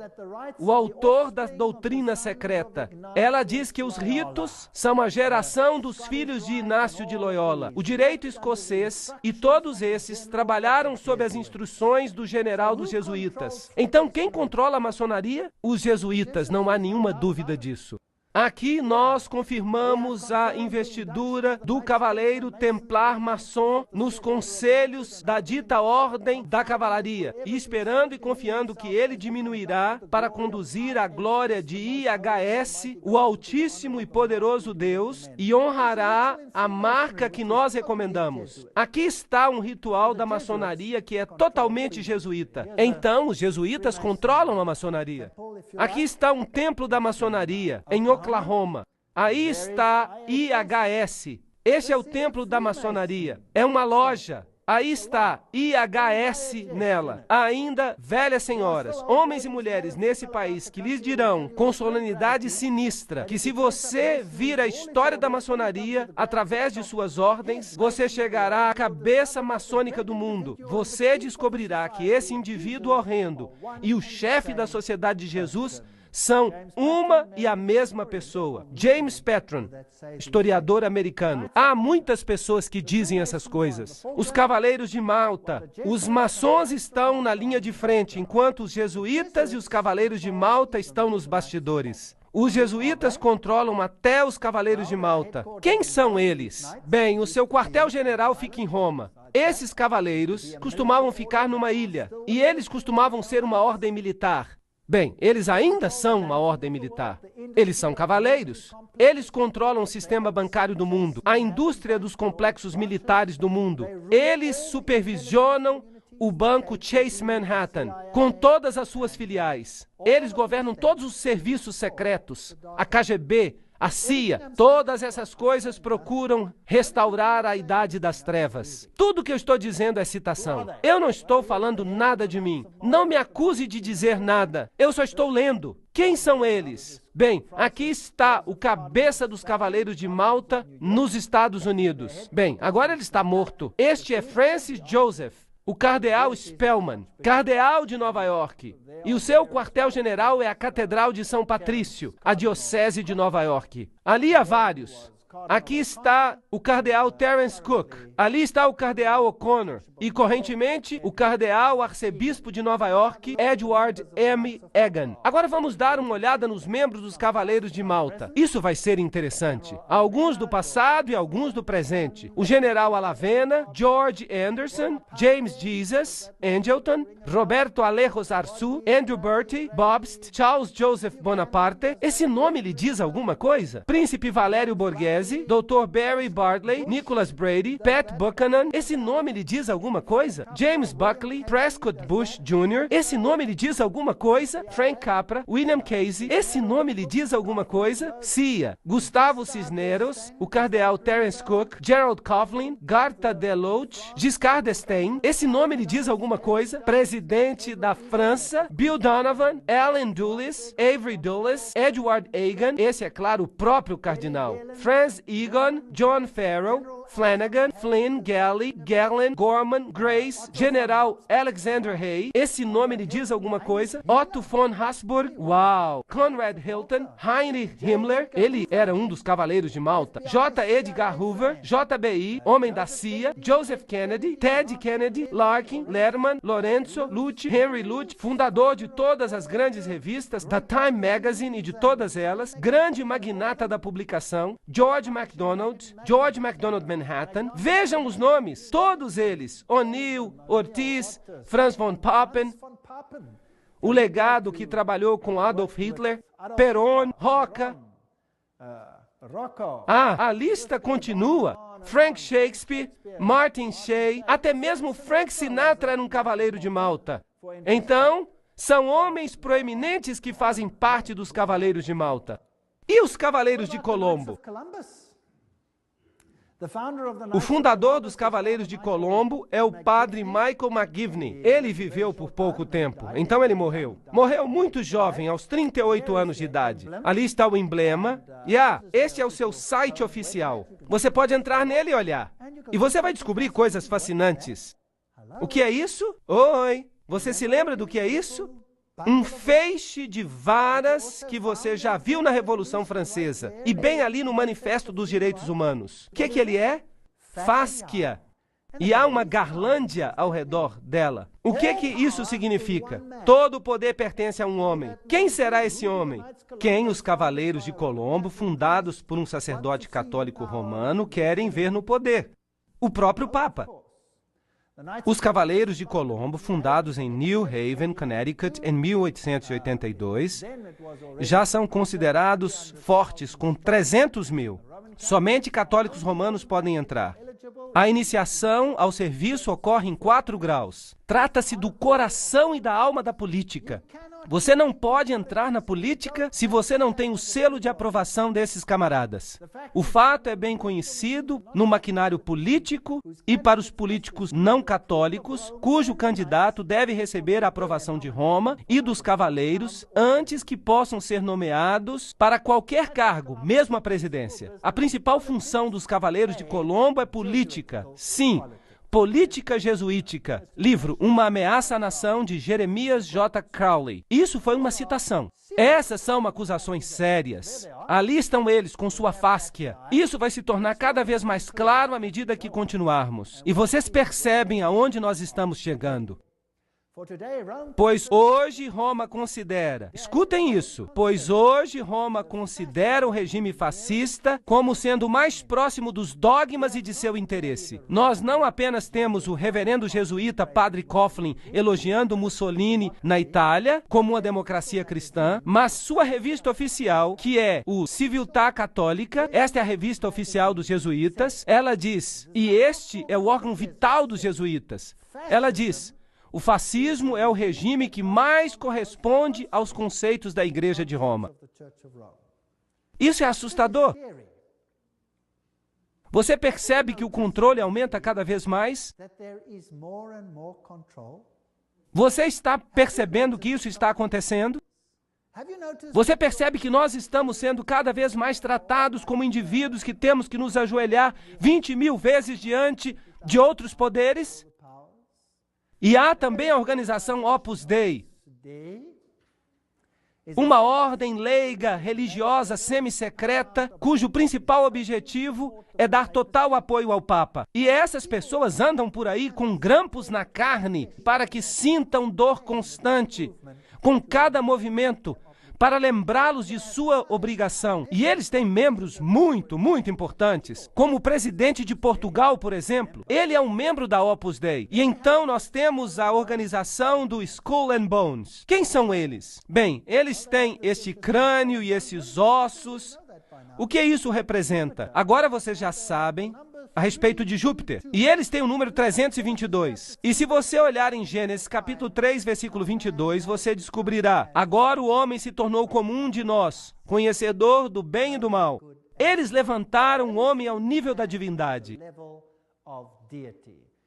o autor da doutrina secreta. Ela diz que os ritos são a geração dos filhos de Inácio de Loyola. O direito escocês e todos esses trabalharam sob as instruções do general dos jesuítas. Então, quem controla a maçonaria? Os jesuítas, não há nenhuma dúvida disso. Aqui nós confirmamos a investidura do cavaleiro templar maçom nos conselhos da dita ordem da cavalaria, e esperando e confiando que ele diminuirá para conduzir a glória de IHS, o Altíssimo e Poderoso Deus, e honrará a marca que nós recomendamos. Aqui está um ritual da maçonaria que é totalmente jesuíta. Então, os jesuítas controlam a maçonaria. Aqui está um templo da maçonaria, em Oklahoma. Aí está IHS. Este é o templo da maçonaria. É uma loja. Aí está IHS nela. Ainda, velhas senhoras, homens e mulheres nesse país que lhes dirão com solenidade sinistra que se você vir a história da maçonaria através de suas ordens, você chegará à cabeça maçônica do mundo. Você descobrirá que esse indivíduo horrendo e o chefe da Sociedade de Jesus são uma e a mesma pessoa. James Patron, historiador americano. Há muitas pessoas que dizem essas coisas. Os Cavaleiros de Malta, os maçons estão na linha de frente, enquanto os jesuítas e os Cavaleiros de Malta estão nos bastidores. Os jesuítas controlam até os Cavaleiros de Malta. Quem são eles? Bem, o seu quartel-general fica em Roma. Esses cavaleiros costumavam ficar numa ilha, e eles costumavam ser uma ordem militar. Bem, eles ainda são uma ordem militar. Eles são cavaleiros. Eles controlam o sistema bancário do mundo, a indústria dos complexos militares do mundo. Eles supervisionam o banco Chase Manhattan, com todas as suas filiais. Eles governam todos os serviços secretos, a KGB, a CIA, todas essas coisas procuram restaurar a idade das trevas. Tudo que eu estou dizendo é citação. Eu não estou falando nada de mim. Não me acuse de dizer nada. Eu só estou lendo. Quem são eles? Bem, aqui está o cabeça dos Cavaleiros de Malta nos Estados Unidos. Bem, agora ele está morto. Este é Francis Joseph, o cardeal Spellman, cardeal de Nova York. E o seu quartel-general é a Catedral de São Patrício, a Diocese de Nova York. Ali há vários. Aqui está o cardeal Terence Cook. Ali está o cardeal O'Connor. E, correntemente, o cardeal arcebispo de Nova York, Edward M. Egan. Agora vamos dar uma olhada nos membros dos Cavaleiros de Malta. Isso vai ser interessante. Alguns do passado e alguns do presente. O general Alavena, George Anderson, James Jesus, Angleton, Roberto Alejos Arçu, Andrew Bertie, Bobst, Charles Joseph Bonaparte. Esse nome lhe diz alguma coisa? Príncipe Valério Borghese, Borghese, Dr. Barry Bartley, Nicholas Brady, Pat Buchanan. Esse nome lhe diz alguma coisa? James Buckley, Prescott Bush Jr. Esse nome lhe diz alguma coisa? Frank Capra, William Casey. Esse nome lhe diz alguma coisa? Cia, Gustavo Cisneros, o cardeal Terence Cook, Gerald Coughlin, Garta Deloche, Giscard d'Estaing. Esse nome lhe diz alguma coisa? Presidente da França, Bill Donovan, Alan Dulles, Avery Dulles, Edward Egan. Esse é claro, o próprio cardinal. Franz Egon, John Farrell, Flanagan, Flynn, Galley, Gallen, Gorman, Grace, General Alexander Hay. Esse nome lhe diz alguma coisa? Otto von Habsburg, uau! Conrad Hilton, Heinrich Himmler, ele era um dos Cavaleiros de Malta. J. Edgar Hoover, JBI, homem da CIA, Joseph Kennedy, Ted Kennedy, Larkin, Lerman, Lorenzo, Lute, Henry Lute, fundador de todas as grandes revistas, da Time Magazine e de todas elas, grande magnata da publicação, George MacDonald Manhattan. Vejam os nomes, todos eles, O'Neill, Ortiz, Franz von Papen, o legado que trabalhou com Adolf Hitler, Perón, Roca. A lista continua. Frank Shakespeare, Martin Shea, até mesmo Frank Sinatra era um cavaleiro de Malta. Então, são homens proeminentes que fazem parte dos Cavaleiros de Malta. E os Cavaleiros de Colombo? O fundador dos Cavaleiros de Colombo é o padre Michael McGivney. Ele viveu por pouco tempo, então ele morreu. Morreu muito jovem, aos 38 anos de idade. Ali está o emblema. E este é o seu site oficial. Você pode entrar nele e olhar. E você vai descobrir coisas fascinantes. O que é isso? Oi! Você se lembra do que é isso? Um feixe de varas que você já viu na Revolução Francesa e bem ali no Manifesto dos Direitos Humanos. O que ele é? Fásquia. E há uma garlândia ao redor dela. O que isso significa? Todo o poder pertence a um homem. Quem será esse homem? Quem os Cavaleiros de Colombo, fundados por um sacerdote católico romano, querem ver no poder? O próprio Papa. Os Cavaleiros de Colombo, fundados em New Haven, Connecticut, em 1882, já são considerados fortes, com 300 mil. Somente católicos romanos podem entrar. A iniciação ao serviço ocorre em 4 graus. Trata-se do coração e da alma da política. Você não pode entrar na política se você não tem o selo de aprovação desses camaradas. O fato é bem conhecido no maquinário político e para os políticos não católicos, cujo candidato deve receber a aprovação de Roma e dos cavaleiros antes que possam ser nomeados para qualquer cargo, mesmo a presidência. A principal função dos Cavaleiros de Colombo é política. Sim, política jesuítica. Livro Uma Ameaça à Nação, de Jeremias J. Crowley. Isso foi uma citação. Essas são acusações sérias. Ali estão eles com sua fásquia. Isso vai se tornar cada vez mais claro à medida que continuarmos. E vocês percebem aonde nós estamos chegando. Pois hoje Roma considera, escutem isso, pois hoje Roma considera o regime fascista como sendo mais próximo dos dogmas e de seu interesse. Nós não apenas temos o reverendo jesuíta Padre Coughlin elogiando Mussolini na Itália como uma democracia cristã, mas sua revista oficial, que é o Civiltà Católica, esta é a revista oficial dos jesuítas, ela diz, e este é o órgão vital dos jesuítas, ela diz: o fascismo é o regime que mais corresponde aos conceitos da Igreja de Roma. Isso é assustador. Você percebe que o controle aumenta cada vez mais? Você está percebendo que isso está acontecendo? Você percebe que nós estamos sendo cada vez mais tratados como indivíduos que temos que nos ajoelhar 20 mil vezes diante de outros poderes? E há também a organização Opus Dei, uma ordem leiga, religiosa, semi-secreta, cujo principal objetivo é dar total apoio ao Papa. E essas pessoas andam por aí com grampos na carne para que sintam dor constante com cada movimento, para lembrá-los de sua obrigação. E eles têm membros muito, muito importantes, como o presidente de Portugal, por exemplo. Ele é um membro da Opus Dei. E então nós temos a organização do Skull and Bones. Quem são eles? Bem, eles têm este crânio e esses ossos. O que isso representa? Agora vocês já sabem a respeito de Júpiter. E eles têm o número 322. E se você olhar em Gênesis capítulo 3, versículo 22, você descobrirá: agora o homem se tornou como um de nós, conhecedor do bem e do mal. Eles levantaram o homem ao nível da divindade.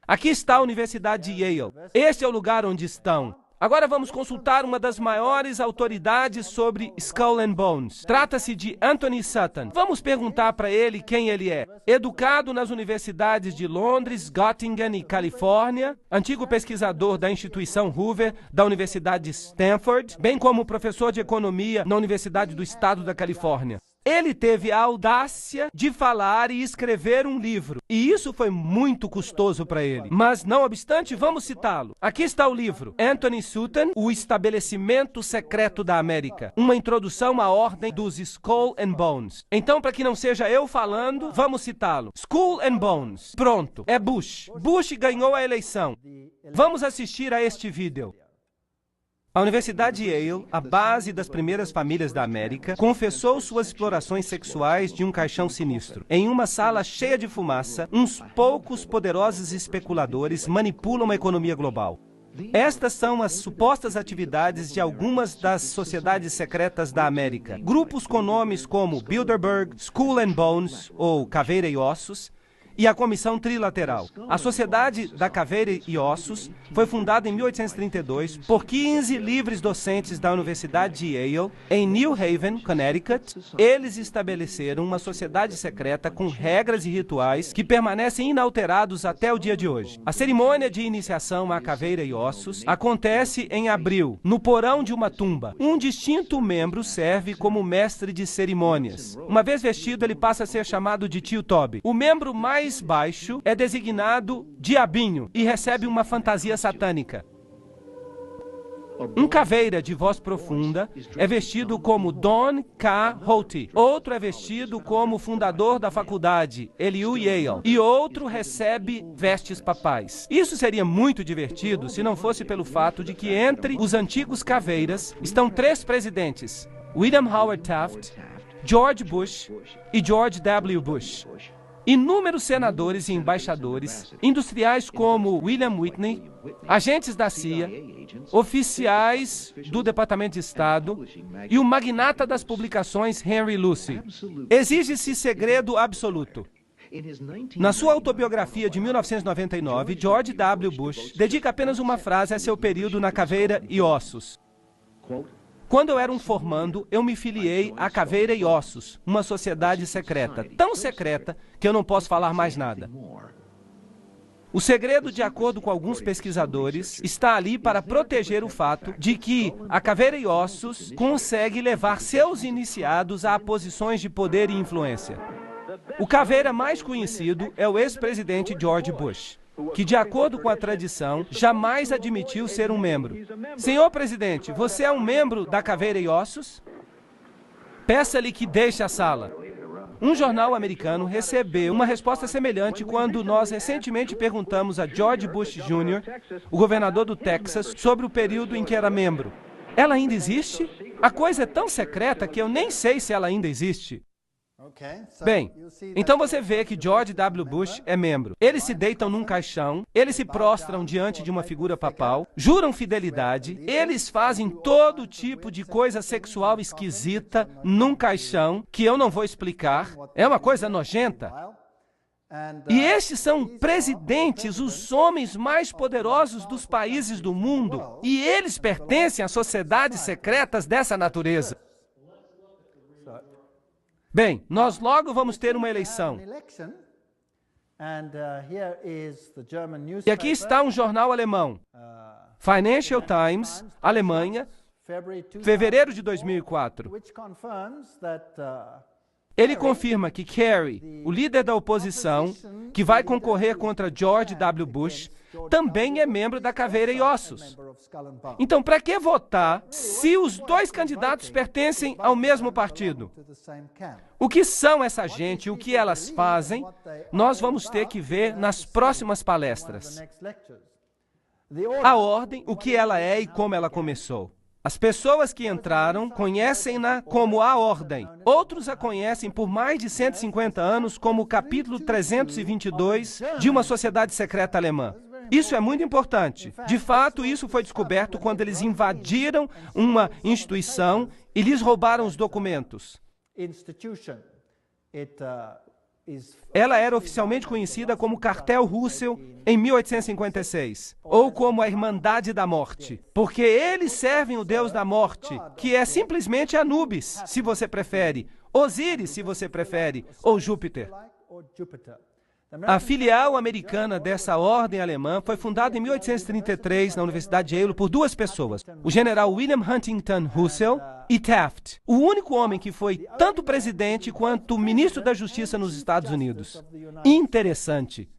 Aqui está a Universidade de Yale. Este é o lugar onde estão. Agora vamos consultar uma das maiores autoridades sobre Skull and Bones. Trata-se de Anthony Sutton. Vamos perguntar para ele quem ele é. Educado nas universidades de Londres, Göttingen e Califórnia, antigo pesquisador da instituição Hoover, da Universidade de Stanford, bem como professor de economia na Universidade do Estado da Califórnia. Ele teve a audácia de falar e escrever um livro. E isso foi muito custoso para ele. Mas, não obstante, vamos citá-lo. Aqui está o livro. Anthony Sutton, O Estabelecimento Secreto da América. Uma introdução à ordem dos Skull and Bones. Então, para que não seja eu falando, vamos citá-lo. Skull and Bones. Pronto. É Bush. Bush ganhou a eleição. Vamos assistir a este vídeo. A Universidade de Yale, a base das primeiras famílias da América, confessou suas explorações sexuais de um caixão sinistro. Em uma sala cheia de fumaça, uns poucos poderosos especuladores manipulam a economia global. Estas são as supostas atividades de algumas das sociedades secretas da América. Grupos com nomes como Bilderberg, Skull and Bones ou Caveira e Ossos, e a Comissão Trilateral. A Sociedade da Caveira e Ossos foi fundada em 1832 por 15 livres docentes da Universidade de Yale, em New Haven, Connecticut. Eles estabeleceram uma sociedade secreta com regras e rituais que permanecem inalterados até o dia de hoje. A cerimônia de iniciação à Caveira e Ossos acontece em abril, no porão de uma tumba. Um distinto membro serve como mestre de cerimônias. Uma vez vestido, ele passa a ser chamado de Tio Toby. O membro mais baixo é designado Diabinho e recebe uma fantasia satânica. Um caveira de voz profunda é vestido como Don K. Holte. Outro é vestido como fundador da faculdade, Elihu Yale. E outro recebe vestes papais. Isso seria muito divertido se não fosse pelo fato de que entre os antigos caveiras estão 3 presidentes: William Howard Taft, George Bush e George W. Bush. Inúmeros senadores e embaixadores, industriais como William Whitney, agentes da CIA, oficiais do Departamento de Estado e o magnata das publicações Henry Lucy. Exige-se segredo absoluto. Na sua autobiografia de 1999, George W. Bush dedica apenas uma frase a seu período na Caveira e Ossos. Quando eu era um formando, eu me filiei à Caveira e Ossos, uma sociedade secreta, tão secreta que eu não posso falar mais nada. O segredo, de acordo com alguns pesquisadores, está ali para proteger o fato de que a Caveira e Ossos consegue levar seus iniciados a posições de poder e influência. O caveira mais conhecido é o ex-presidente George Bush, que, de acordo com a tradição, jamais admitiu ser um membro. Senhor presidente, você é um membro da Caveira e Ossos? Peça-lhe que deixe a sala. Um jornal americano recebeu uma resposta semelhante quando nós recentemente perguntamos a George Bush Jr., o governador do Texas, sobre o período em que era membro. Ela ainda existe? A coisa é tão secreta que eu nem sei se ela ainda existe. Bem, então você vê que George W. Bush é membro. Eles se deitam num caixão, eles se prostram diante de uma figura papal, juram fidelidade, eles fazem todo tipo de coisa sexual esquisita num caixão, que eu não vou explicar, é uma coisa nojenta. E estes são presidentes, os homens mais poderosos dos países do mundo, e eles pertencem a sociedades secretas dessa natureza. Bem, nós logo vamos ter uma eleição. E aqui está um jornal alemão, Financial Times, Alemanha, fevereiro de 2004. Ele confirma que Kerry, o líder da oposição, que vai concorrer contra George W. Bush, também é membro da Caveira e Ossos. Então, para que votar se os dois candidatos pertencem ao mesmo partido? O que são essa gente e o que elas fazem, nós vamos ter que ver nas próximas palestras. A ordem, o que ela é e como ela começou. As pessoas que entraram conhecem-na como a Ordem. Outros a conhecem por mais de 150 anos como o capítulo 322 de uma sociedade secreta alemã. Isso é muito importante. De fato, isso foi descoberto quando eles invadiram uma instituição e lhes roubaram os documentos. Ela era oficialmente conhecida como Cartel Russell em 1856, ou como a Irmandade da Morte, porque eles servem o Deus da Morte, que é simplesmente Anubis, se você prefere, Osíris, se você prefere, ou Júpiter. A filial americana dessa ordem alemã foi fundada em 1833 na Universidade de Yale por duas pessoas, o general William Huntington Russell e Taft, o único homem que foi tanto presidente quanto ministro da Justiça nos Estados Unidos. Interessante.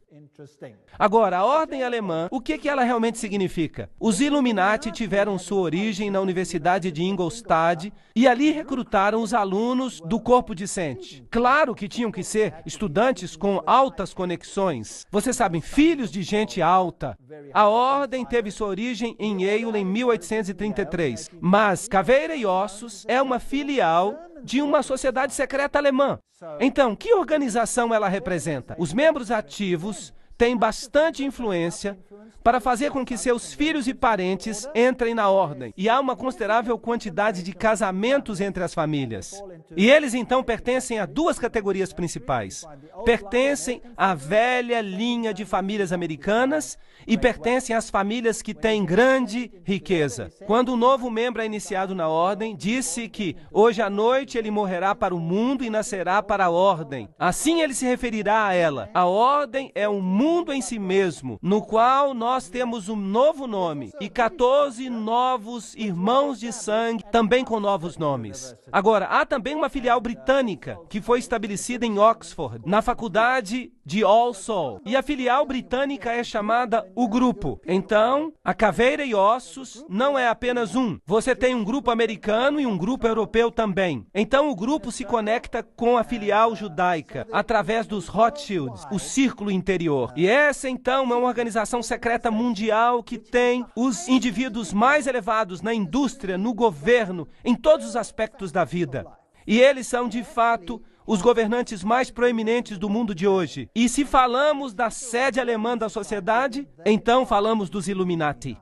Agora, a ordem alemã, o que ela realmente significa? Os Illuminati tiveram sua origem na Universidade de Ingolstadt e ali recrutaram os alunos do corpo discente. Claro que tinham que ser estudantes com altas conexões. Vocês sabem, filhos de gente alta. A ordem teve sua origem em Yale em 1833, mas Caveira e Ossos é uma filial de uma sociedade secreta alemã. Então, que organização ela representa? Os membros ativos têm bastante influência para fazer com que seus filhos e parentes entrem na ordem. E há uma considerável quantidade de casamentos entre as famílias. E eles, então, pertencem a duas categorias principais. Pertencem à velha linha de famílias americanas e pertencem às famílias que têm grande riqueza. Quando um novo membro é iniciado na ordem, disse que hoje à noite ele morrerá para o mundo e nascerá para a ordem. Assim ele se referirá a ela. A ordem é um mundo em si mesmo, no qual nós temos um novo nome e 14 novos irmãos de sangue, também com novos nomes. Agora, há também uma filial britânica que foi estabelecida em Oxford, na faculdade de All Souls. E a filial britânica é chamada o Grupo. Então, a Caveira e Ossos não é apenas um. Você tem um grupo americano e um grupo europeu também. Então, o grupo se conecta com a filial judaica através dos Rothschilds, o círculo interior. E essa, então, é uma organização secreta mundial que tem os indivíduos mais elevados na indústria, no governo, em todos os aspectos da vida. E eles são, de fato, os governantes mais proeminentes do mundo de hoje. E se falamos da sede alemã da sociedade, então falamos dos Illuminati.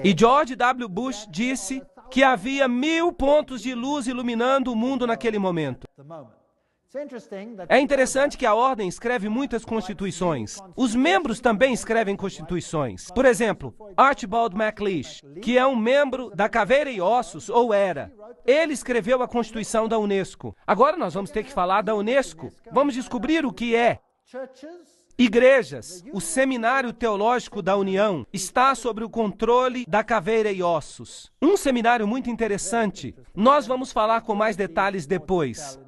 E George W. Bush disse que havia 1000 pontos de luz iluminando o mundo naquele momento. É interessante que a ordem escreve muitas constituições. Os membros também escrevem constituições. Por exemplo, Archibald MacLeish, que é um membro da Caveira e Ossos, ou era. Ele escreveu a Constituição da Unesco. Agora nós vamos ter que falar da Unesco. Vamos descobrir o que é. Igrejas, o Seminário Teológico da União está sob o controle da Caveira e Ossos. Um seminário muito interessante. Nós vamos falar com mais detalhes depois.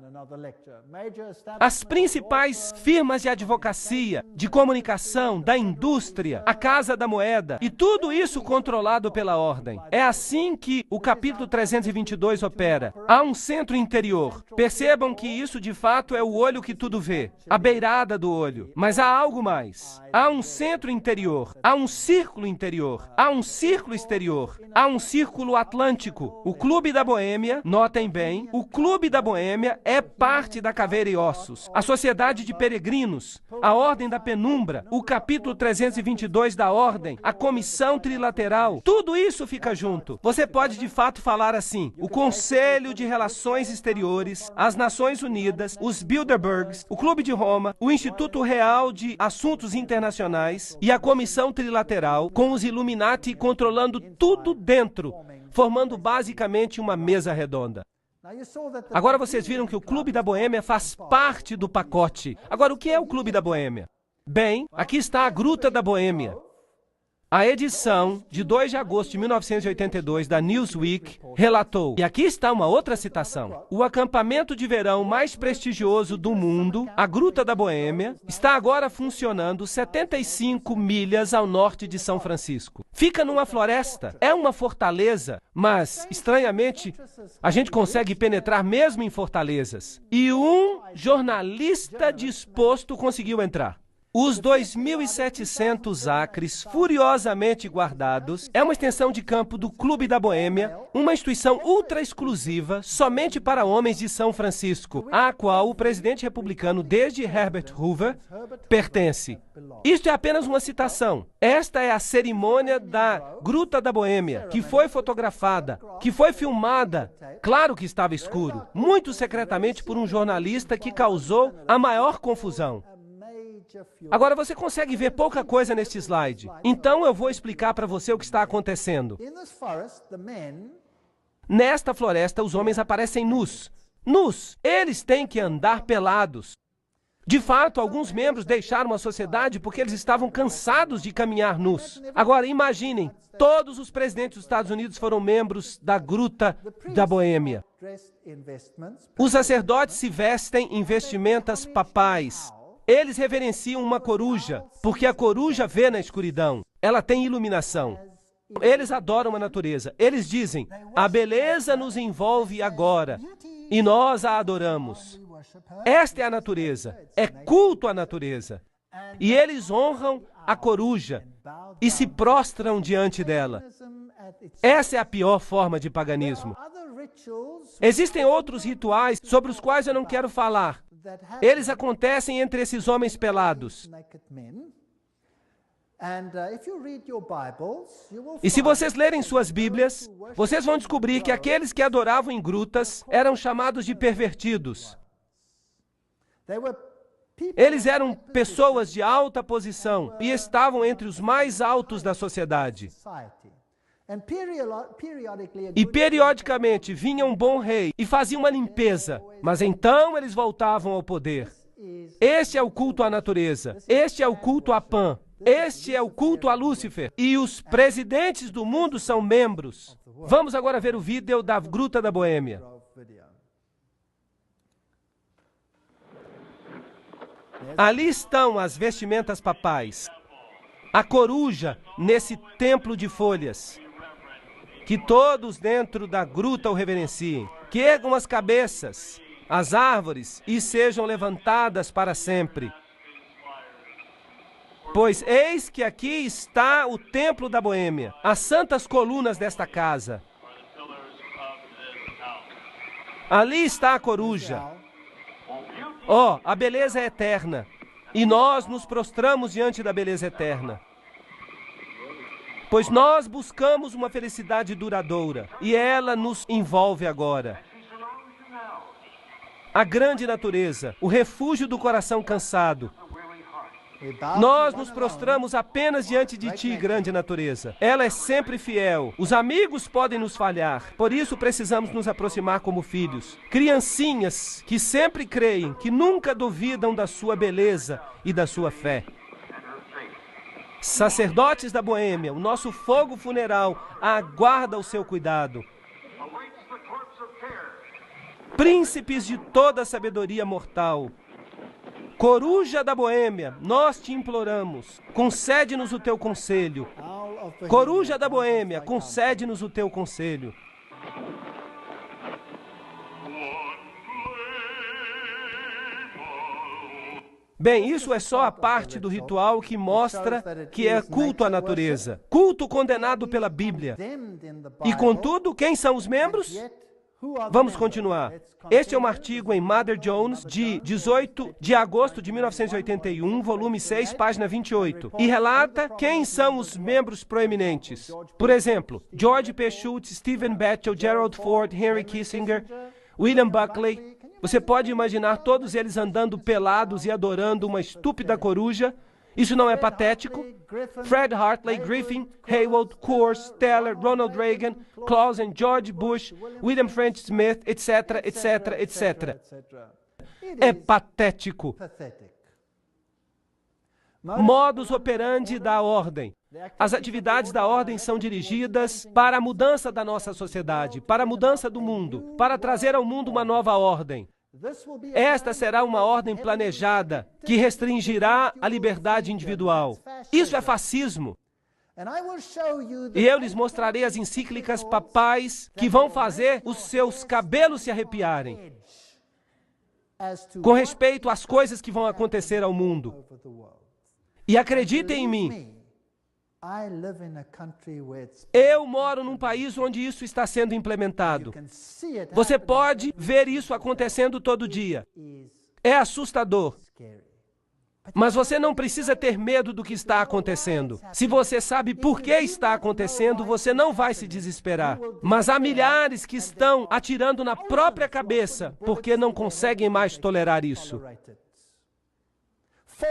As principais firmas de advocacia, de comunicação, da indústria, a Casa da Moeda, e tudo isso controlado pela ordem. É assim que o capítulo 322 opera. Há um centro interior. Percebam que isso de fato é o olho que tudo vê, a beirada do olho. Mas há algo mais. Há um centro interior, há um círculo interior, há um círculo exterior, há um círculo atlântico. O Clube da Boêmia, notem bem, o Clube da Boêmia é parte da Caveira e Ossos, a Sociedade de Peregrinos, a Ordem da Penumbra, o capítulo 322 da Ordem, a Comissão Trilateral, tudo isso fica junto. Você pode de fato falar assim, o Conselho de Relações Exteriores, as Nações Unidas, os Bilderbergs, o Clube de Roma, o Instituto Real de Assuntos Internacionais e a Comissão Trilateral, com os Illuminati controlando tudo dentro, formando basicamente uma mesa redonda. Agora vocês viram que o Clube da Boêmia faz parte do pacote. Agora, o que é o Clube da Boêmia? Bem, aqui está a Gruta da Boêmia. A edição de 2 de agosto de 1982 da Newsweek relatou, e aqui está uma outra citação, o acampamento de verão mais prestigioso do mundo, a Gruta da Boêmia, está agora funcionando 75 milhas ao norte de São Francisco. Fica numa floresta, é uma fortaleza, mas, estranhamente, a gente consegue penetrar mesmo em fortalezas. E um jornalista disposto conseguiu entrar. Os 2.700 acres furiosamente guardados é uma extensão de campo do Clube da Boêmia, uma instituição ultra exclusiva somente para homens de São Francisco, à qual o presidente republicano desde Herbert Hoover pertence. Isto é apenas uma citação. Esta é a cerimônia da Gruta da Boêmia, que foi fotografada, que foi filmada. Claro que estava escuro, muito secretamente por um jornalista que causou a maior confusão. Agora, você consegue ver pouca coisa neste slide. Então, eu vou explicar para você o que está acontecendo. Nesta floresta, os homens aparecem nus. Nus! Eles têm que andar pelados. De fato, alguns membros deixaram a sociedade porque eles estavam cansados de caminhar nus. Agora, imaginem, todos os presidentes dos Estados Unidos foram membros da Gruta da Boêmia. Os sacerdotes se vestem em vestimentas papais. Eles reverenciam uma coruja, porque a coruja vê na escuridão. Ela tem iluminação. Eles adoram a natureza. Eles dizem, a beleza nos envolve agora, e nós a adoramos. Esta é a natureza. É culto à natureza. E eles honram a coruja e se prostram diante dela. Essa é a pior forma de paganismo. Existem outros rituais sobre os quais eu não quero falar. Eles acontecem entre esses homens pelados. E se vocês lerem suas Bíblias, vocês vão descobrir que aqueles que adoravam em grutas eram chamados de pervertidos. Eles eram pessoas de alta posição e estavam entre os mais altos da sociedade. E periodicamente vinha um bom rei e fazia uma limpeza, mas então eles voltavam ao poder. Este é o culto à natureza, este é o culto a Pan, este é o culto a Lúcifer. E os presidentes do mundo são membros. Vamos agora ver o vídeo da Gruta da Boêmia. Ali estão as vestimentas papais. A coruja nesse templo de folhas. Que todos dentro da gruta o reverenciem. Que ergam as cabeças, as árvores, e sejam levantadas para sempre. Pois eis que aqui está o templo da Boêmia, as santas colunas desta casa. Ali está a coruja. Oh, a beleza é eterna. E nós nos prostramos diante da beleza eterna. Pois nós buscamos uma felicidade duradoura, e ela nos envolve agora. A grande natureza, o refúgio do coração cansado. Nós nos prostramos apenas diante de ti, grande natureza. Ela é sempre fiel. Os amigos podem nos falhar, por isso precisamos nos aproximar como filhos. Criancinhas que sempre creem, que nunca duvidam da sua beleza e da sua fé. Sacerdotes da Boêmia, o nosso fogo funeral aguarda o seu cuidado. Príncipes de toda a sabedoria mortal, coruja da Boêmia, nós te imploramos, concede-nos o teu conselho. Coruja da Boêmia, concede-nos o teu conselho. Bem, isso é só a parte do ritual que mostra que é culto à natureza. Culto condenado pela Bíblia. E, contudo, quem são os membros? Vamos continuar. Este é um artigo em Mother Jones, de 18 de agosto de 1981, volume 6, página 28, e relata quem são os membros proeminentes. Por exemplo, George P. Schultz, Stephen Batchel, Gerald Ford, Henry Kissinger, William Buckley. Você pode imaginar todos eles andando pelados e adorando uma estúpida coruja? Isso não é patético? Fred Hartley, Griffin, Haywood, Coors, Teller, Ronald Reagan, Clausen, George Bush, William French Smith, etc., etc., etc. É patético. Modus operandi da ordem. As atividades da ordem são dirigidas para a mudança da nossa sociedade, para a mudança do mundo, para trazer ao mundo uma nova ordem. Esta será uma ordem planejada que restringirá a liberdade individual. Isso é fascismo. E eu lhes mostrarei as encíclicas papais que vão fazer os seus cabelos se arrepiarem com respeito às coisas que vão acontecer ao mundo. E acreditem em mim, eu moro num país onde isso está sendo implementado. Você pode ver isso acontecendo todo dia. É assustador. Mas você não precisa ter medo do que está acontecendo. Se você sabe por que está acontecendo, você não vai se desesperar. Mas há milhares que estão atirando na própria cabeça porque não conseguem mais tolerar isso.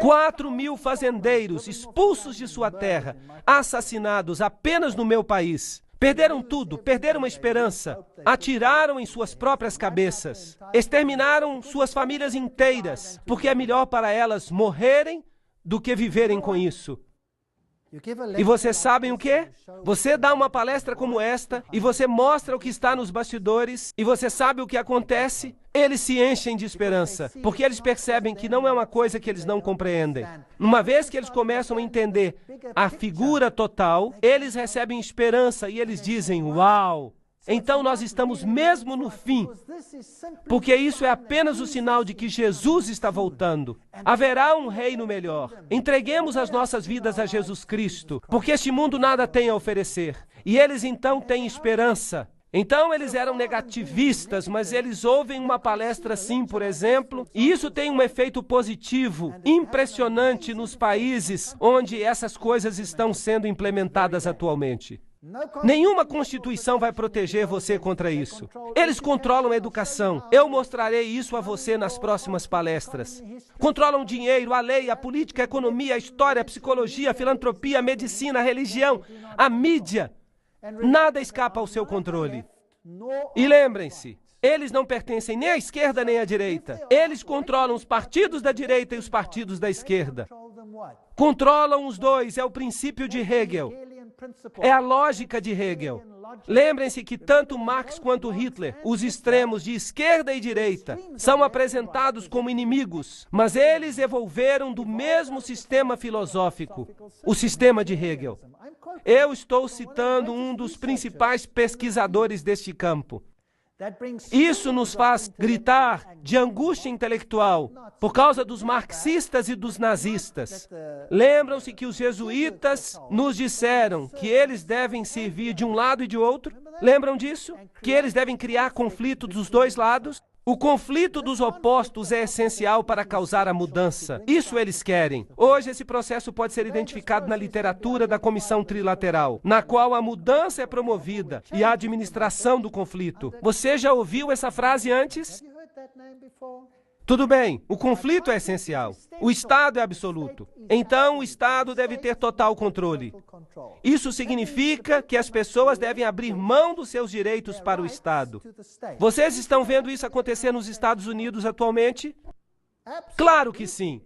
4.000 fazendeiros expulsos de sua terra, assassinados apenas no meu país. Perderam tudo, perderam a esperança, atiraram em suas próprias cabeças, exterminaram suas famílias inteiras, porque é melhor para elas morrerem do que viverem com isso. E vocês sabem o quê? Você dá uma palestra como esta, e você mostra o que está nos bastidores, e você sabe o que acontece? Eles se enchem de esperança, porque eles percebem que não é uma coisa que eles não compreendem. Uma vez que eles começam a entender a figura total, eles recebem esperança e eles dizem, uau! Então nós estamos mesmo no fim, porque isso é apenas o sinal de que Jesus está voltando. Haverá um reino melhor. Entreguemos as nossas vidas a Jesus Cristo, porque este mundo nada tem a oferecer. E eles então têm esperança. Então eles eram negativistas, mas eles ouvem uma palestra assim, por exemplo, e isso tem um efeito positivo, impressionante nos países onde essas coisas estão sendo implementadas atualmente. Nenhuma constituição vai proteger você contra isso. Eles controlam a educação. Eu mostrarei isso a você nas próximas palestras. Controlam o dinheiro, a lei, a política, a economia, a história, a psicologia, a filantropia, a medicina, a religião, a mídia. Nada escapa ao seu controle. E lembrem-se, eles não pertencem nem à esquerda nem à direita. Eles controlam os partidos da direita e os partidos da esquerda. Controlam os dois, é o princípio de Hegel. É a lógica de Hegel. Lembrem-se que tanto Marx quanto Hitler, os extremos de esquerda e direita, são apresentados como inimigos, mas eles evolveram do mesmo sistema filosófico, o sistema de Hegel. Eu estou citando um dos principais pesquisadores deste campo. Isso nos faz gritar de angústia intelectual por causa dos marxistas e dos nazistas. Lembram-se que os jesuítas nos disseram que eles devem servir de um lado e de outro? Lembram disso? Que eles devem criar conflito dos dois lados? O conflito dos opostos é essencial para causar a mudança. Isso eles querem. Hoje, esse processo pode ser identificado na literatura da Comissão Trilateral, na qual a mudança é promovida e a administração do conflito. Você já ouviu essa frase antes? Tudo bem, o conflito é essencial. O Estado é absoluto. Então, o Estado deve ter total controle. Isso significa que as pessoas devem abrir mão dos seus direitos para o Estado. Vocês estão vendo isso acontecer nos Estados Unidos atualmente? Claro que sim.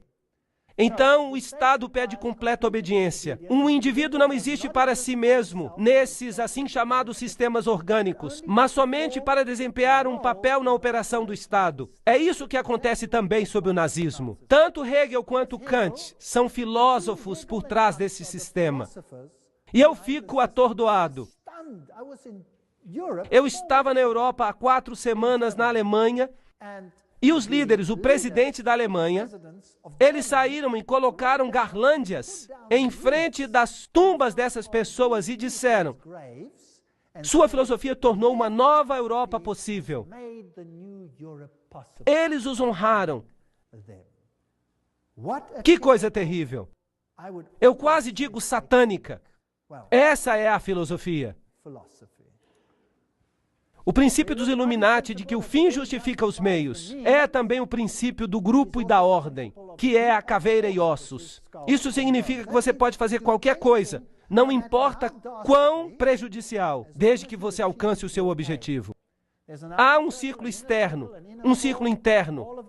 Então, o Estado pede completa obediência. Um indivíduo não existe para si mesmo, nesses assim chamados sistemas orgânicos, mas somente para desempenhar um papel na operação do Estado. É isso que acontece também sob o nazismo. Tanto Hegel quanto Kant são filósofos por trás desse sistema. E eu fico atordoado. Eu estava na Europa há 4 semanas na Alemanha, e os líderes, o presidente da Alemanha, eles saíram e colocaram garlândias em frente das tumbas dessas pessoas e disseram: sua filosofia tornou uma nova Europa possível. Eles os honraram. Que coisa terrível. Eu quase digo satânica. Essa é a filosofia. O princípio dos Illuminati de que o fim justifica os meios é também o princípio do grupo e da ordem, que é a caveira e ossos. Isso significa que você pode fazer qualquer coisa, não importa quão prejudicial, desde que você alcance o seu objetivo. Há um círculo externo, um círculo interno,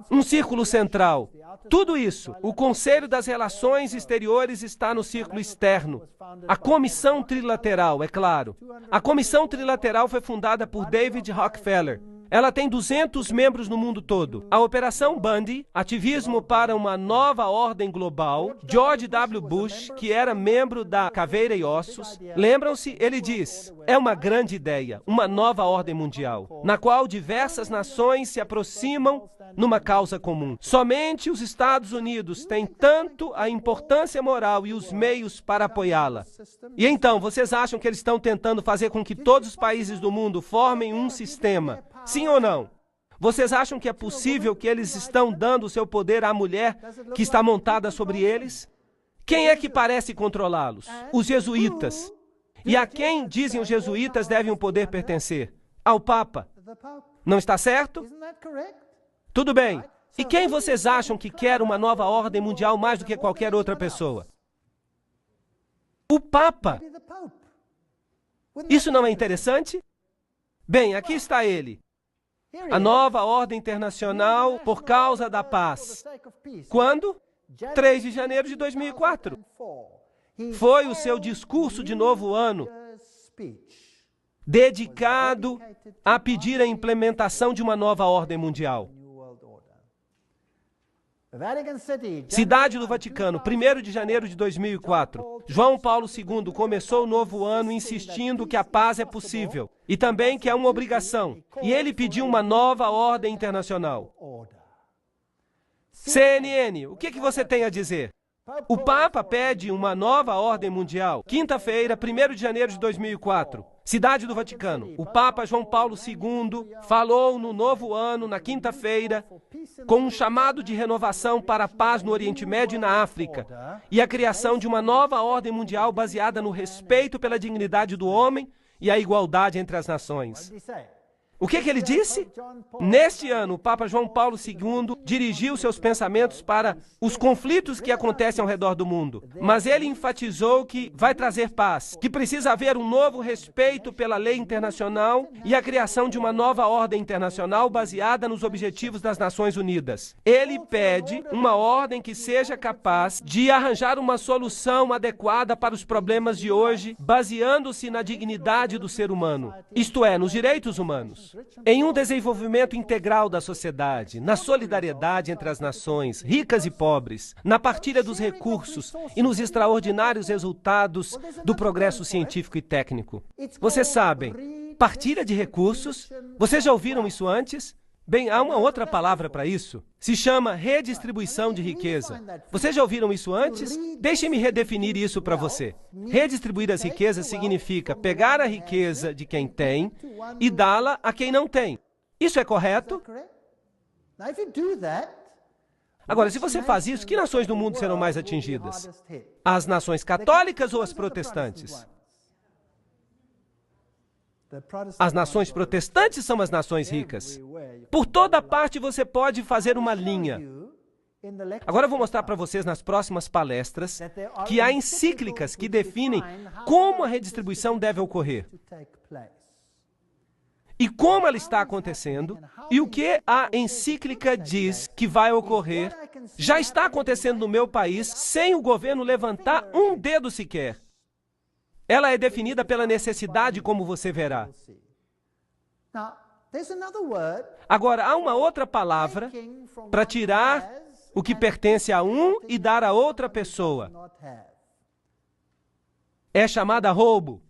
um círculo central. Tudo isso, o Conselho das Relações Exteriores está no círculo externo. A Comissão Trilateral, é claro. A Comissão Trilateral foi fundada por David Rockefeller. Ela tem 200 membros no mundo todo. A Operação Bundy, ativismo para uma nova ordem global. George W. Bush, que era membro da Caveira e Ossos, lembram-se? Ele diz, é uma grande ideia, uma nova ordem mundial, na qual diversas nações se aproximam numa causa comum. Somente os Estados Unidos têm tanto a importância moral e os meios para apoiá-la. E então, vocês acham que eles estão tentando fazer com que todos os países do mundo formem um sistema? Sim ou não? Vocês acham que é possível que eles estão dando o seu poder à mulher que está montada sobre eles? Quem é que parece controlá-los? Os jesuítas. E a quem, dizem os jesuítas, devem o poder pertencer? Ao Papa. Não está certo? Tudo bem. E quem vocês acham que quer uma nova ordem mundial mais do que qualquer outra pessoa? O Papa. Isso não é interessante? Bem, aqui está ele. A nova ordem internacional por causa da paz. Quando? 3 de janeiro de 2004. Foi o seu discurso de novo ano, dedicado a pedir a implementação de uma nova ordem mundial. Cidade do Vaticano, 1º de janeiro de 2004. João Paulo II começou o novo ano insistindo que a paz é possível e também que é uma obrigação. E ele pediu uma nova ordem internacional. CNN, o que você tem a dizer? O Papa pede uma nova ordem mundial. Quinta-feira, 1º de janeiro de 2004. Cidade do Vaticano. O Papa João Paulo II falou no novo ano, na quinta-feira, com um chamado de renovação para a paz no Oriente Médio e na África, e a criação de uma nova ordem mundial baseada no respeito pela dignidade do homem e a igualdade entre as nações. O que ele disse? Neste ano, o Papa João Paulo II dirigiu seus pensamentos para os conflitos que acontecem ao redor do mundo. Mas ele enfatizou que vai trazer paz, que precisa haver um novo respeito pela lei internacional e a criação de uma nova ordem internacional baseada nos objetivos das Nações Unidas. Ele pede uma ordem que seja capaz de arranjar uma solução adequada para os problemas de hoje, baseando-se na dignidade do ser humano, isto é, nos direitos humanos. Em um desenvolvimento integral da sociedade, na solidariedade entre as nações, ricas e pobres, na partilha dos recursos e nos extraordinários resultados do progresso científico e técnico. Vocês sabem, partilha de recursos, vocês já ouviram isso antes? Bem, há uma outra palavra para isso. Se chama redistribuição de riqueza. Vocês já ouviram isso antes? Deixem-me redefinir isso para você. Redistribuir as riquezas significa pegar a riqueza de quem tem e dá-la a quem não tem. Isso é correto? Agora, se você faz isso, que nações do mundo serão mais atingidas? As nações católicas ou as protestantes? As nações protestantes são as nações ricas. Por toda parte você pode fazer uma linha. Agora eu vou mostrar para vocês nas próximas palestras que há encíclicas que definem como a redistribuição deve ocorrer. E como ela está acontecendo, e o que a encíclica diz que vai ocorrer, já está acontecendo no meu país sem o governo levantar um dedo sequer. Ela é definida pela necessidade, como você verá. Agora, há uma outra palavra para tirar o que pertence a um e dar a outra pessoa. É chamada roubo.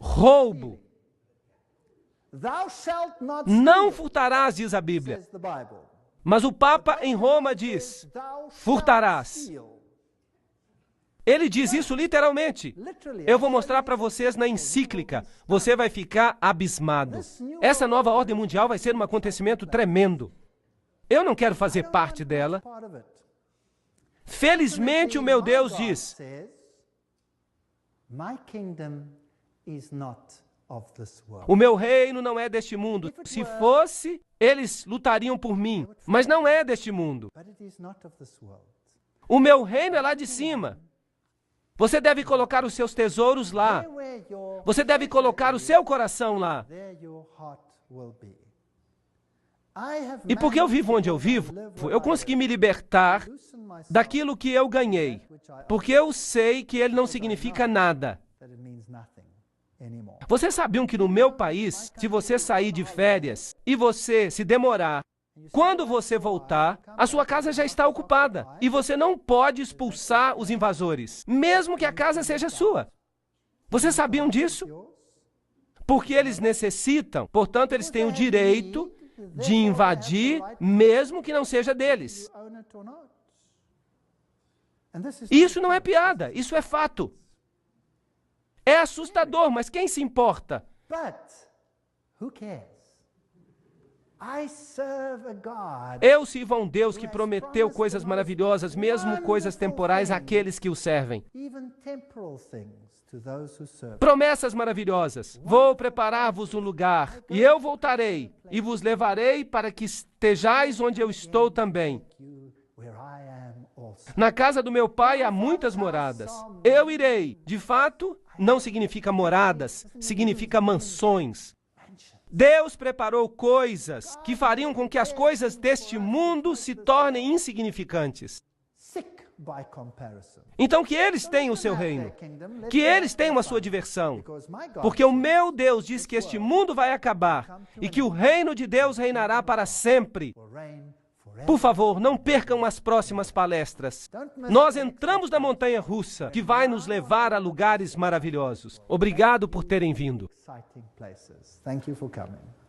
Roubo. Não furtarás, diz a Bíblia. Mas o Papa em Roma diz, furtarás. Ele diz isso literalmente. Eu vou mostrar para vocês na encíclica. Você vai ficar abismado. Essa nova ordem mundial vai ser um acontecimento tremendo. Eu não quero fazer parte dela. Felizmente, o meu Deus diz, o meu reino não é deste mundo. Se fosse, eles lutariam por mim. Mas não é deste mundo. O meu reino é lá de cima. Você deve colocar os seus tesouros lá. Você deve colocar o seu coração lá. E porque eu vivo onde eu vivo, eu consegui me libertar daquilo que eu ganhei. Porque eu sei que ele não significa nada. Vocês sabiam que no meu país, se você sair de férias e você se demorar, quando você voltar, a sua casa já está ocupada e você não pode expulsar os invasores, mesmo que a casa seja sua. Vocês sabiam disso? Porque eles necessitam, portanto, eles têm o direito de invadir, mesmo que não seja deles. Isso não é piada, isso é fato. É assustador, mas quem se importa? Eu sirvo a um Deus que prometeu coisas maravilhosas, mesmo coisas temporais, àqueles que o servem. Promessas maravilhosas. Vou preparar-vos um lugar, e eu voltarei, e vos levarei para que estejais onde eu estou também. Na casa do meu pai há muitas moradas. Eu irei. De fato, não significa moradas, significa mansões. Deus preparou coisas que fariam com que as coisas deste mundo se tornem insignificantes. Então que eles tenham o seu reino, que eles tenham a sua diversão, porque o meu Deus diz que este mundo vai acabar e que o reino de Deus reinará para sempre. Por favor, não percam as próximas palestras. Nós entramos na montanha-russa, que vai nos levar a lugares maravilhosos. Obrigado por terem vindo. Thank you for coming.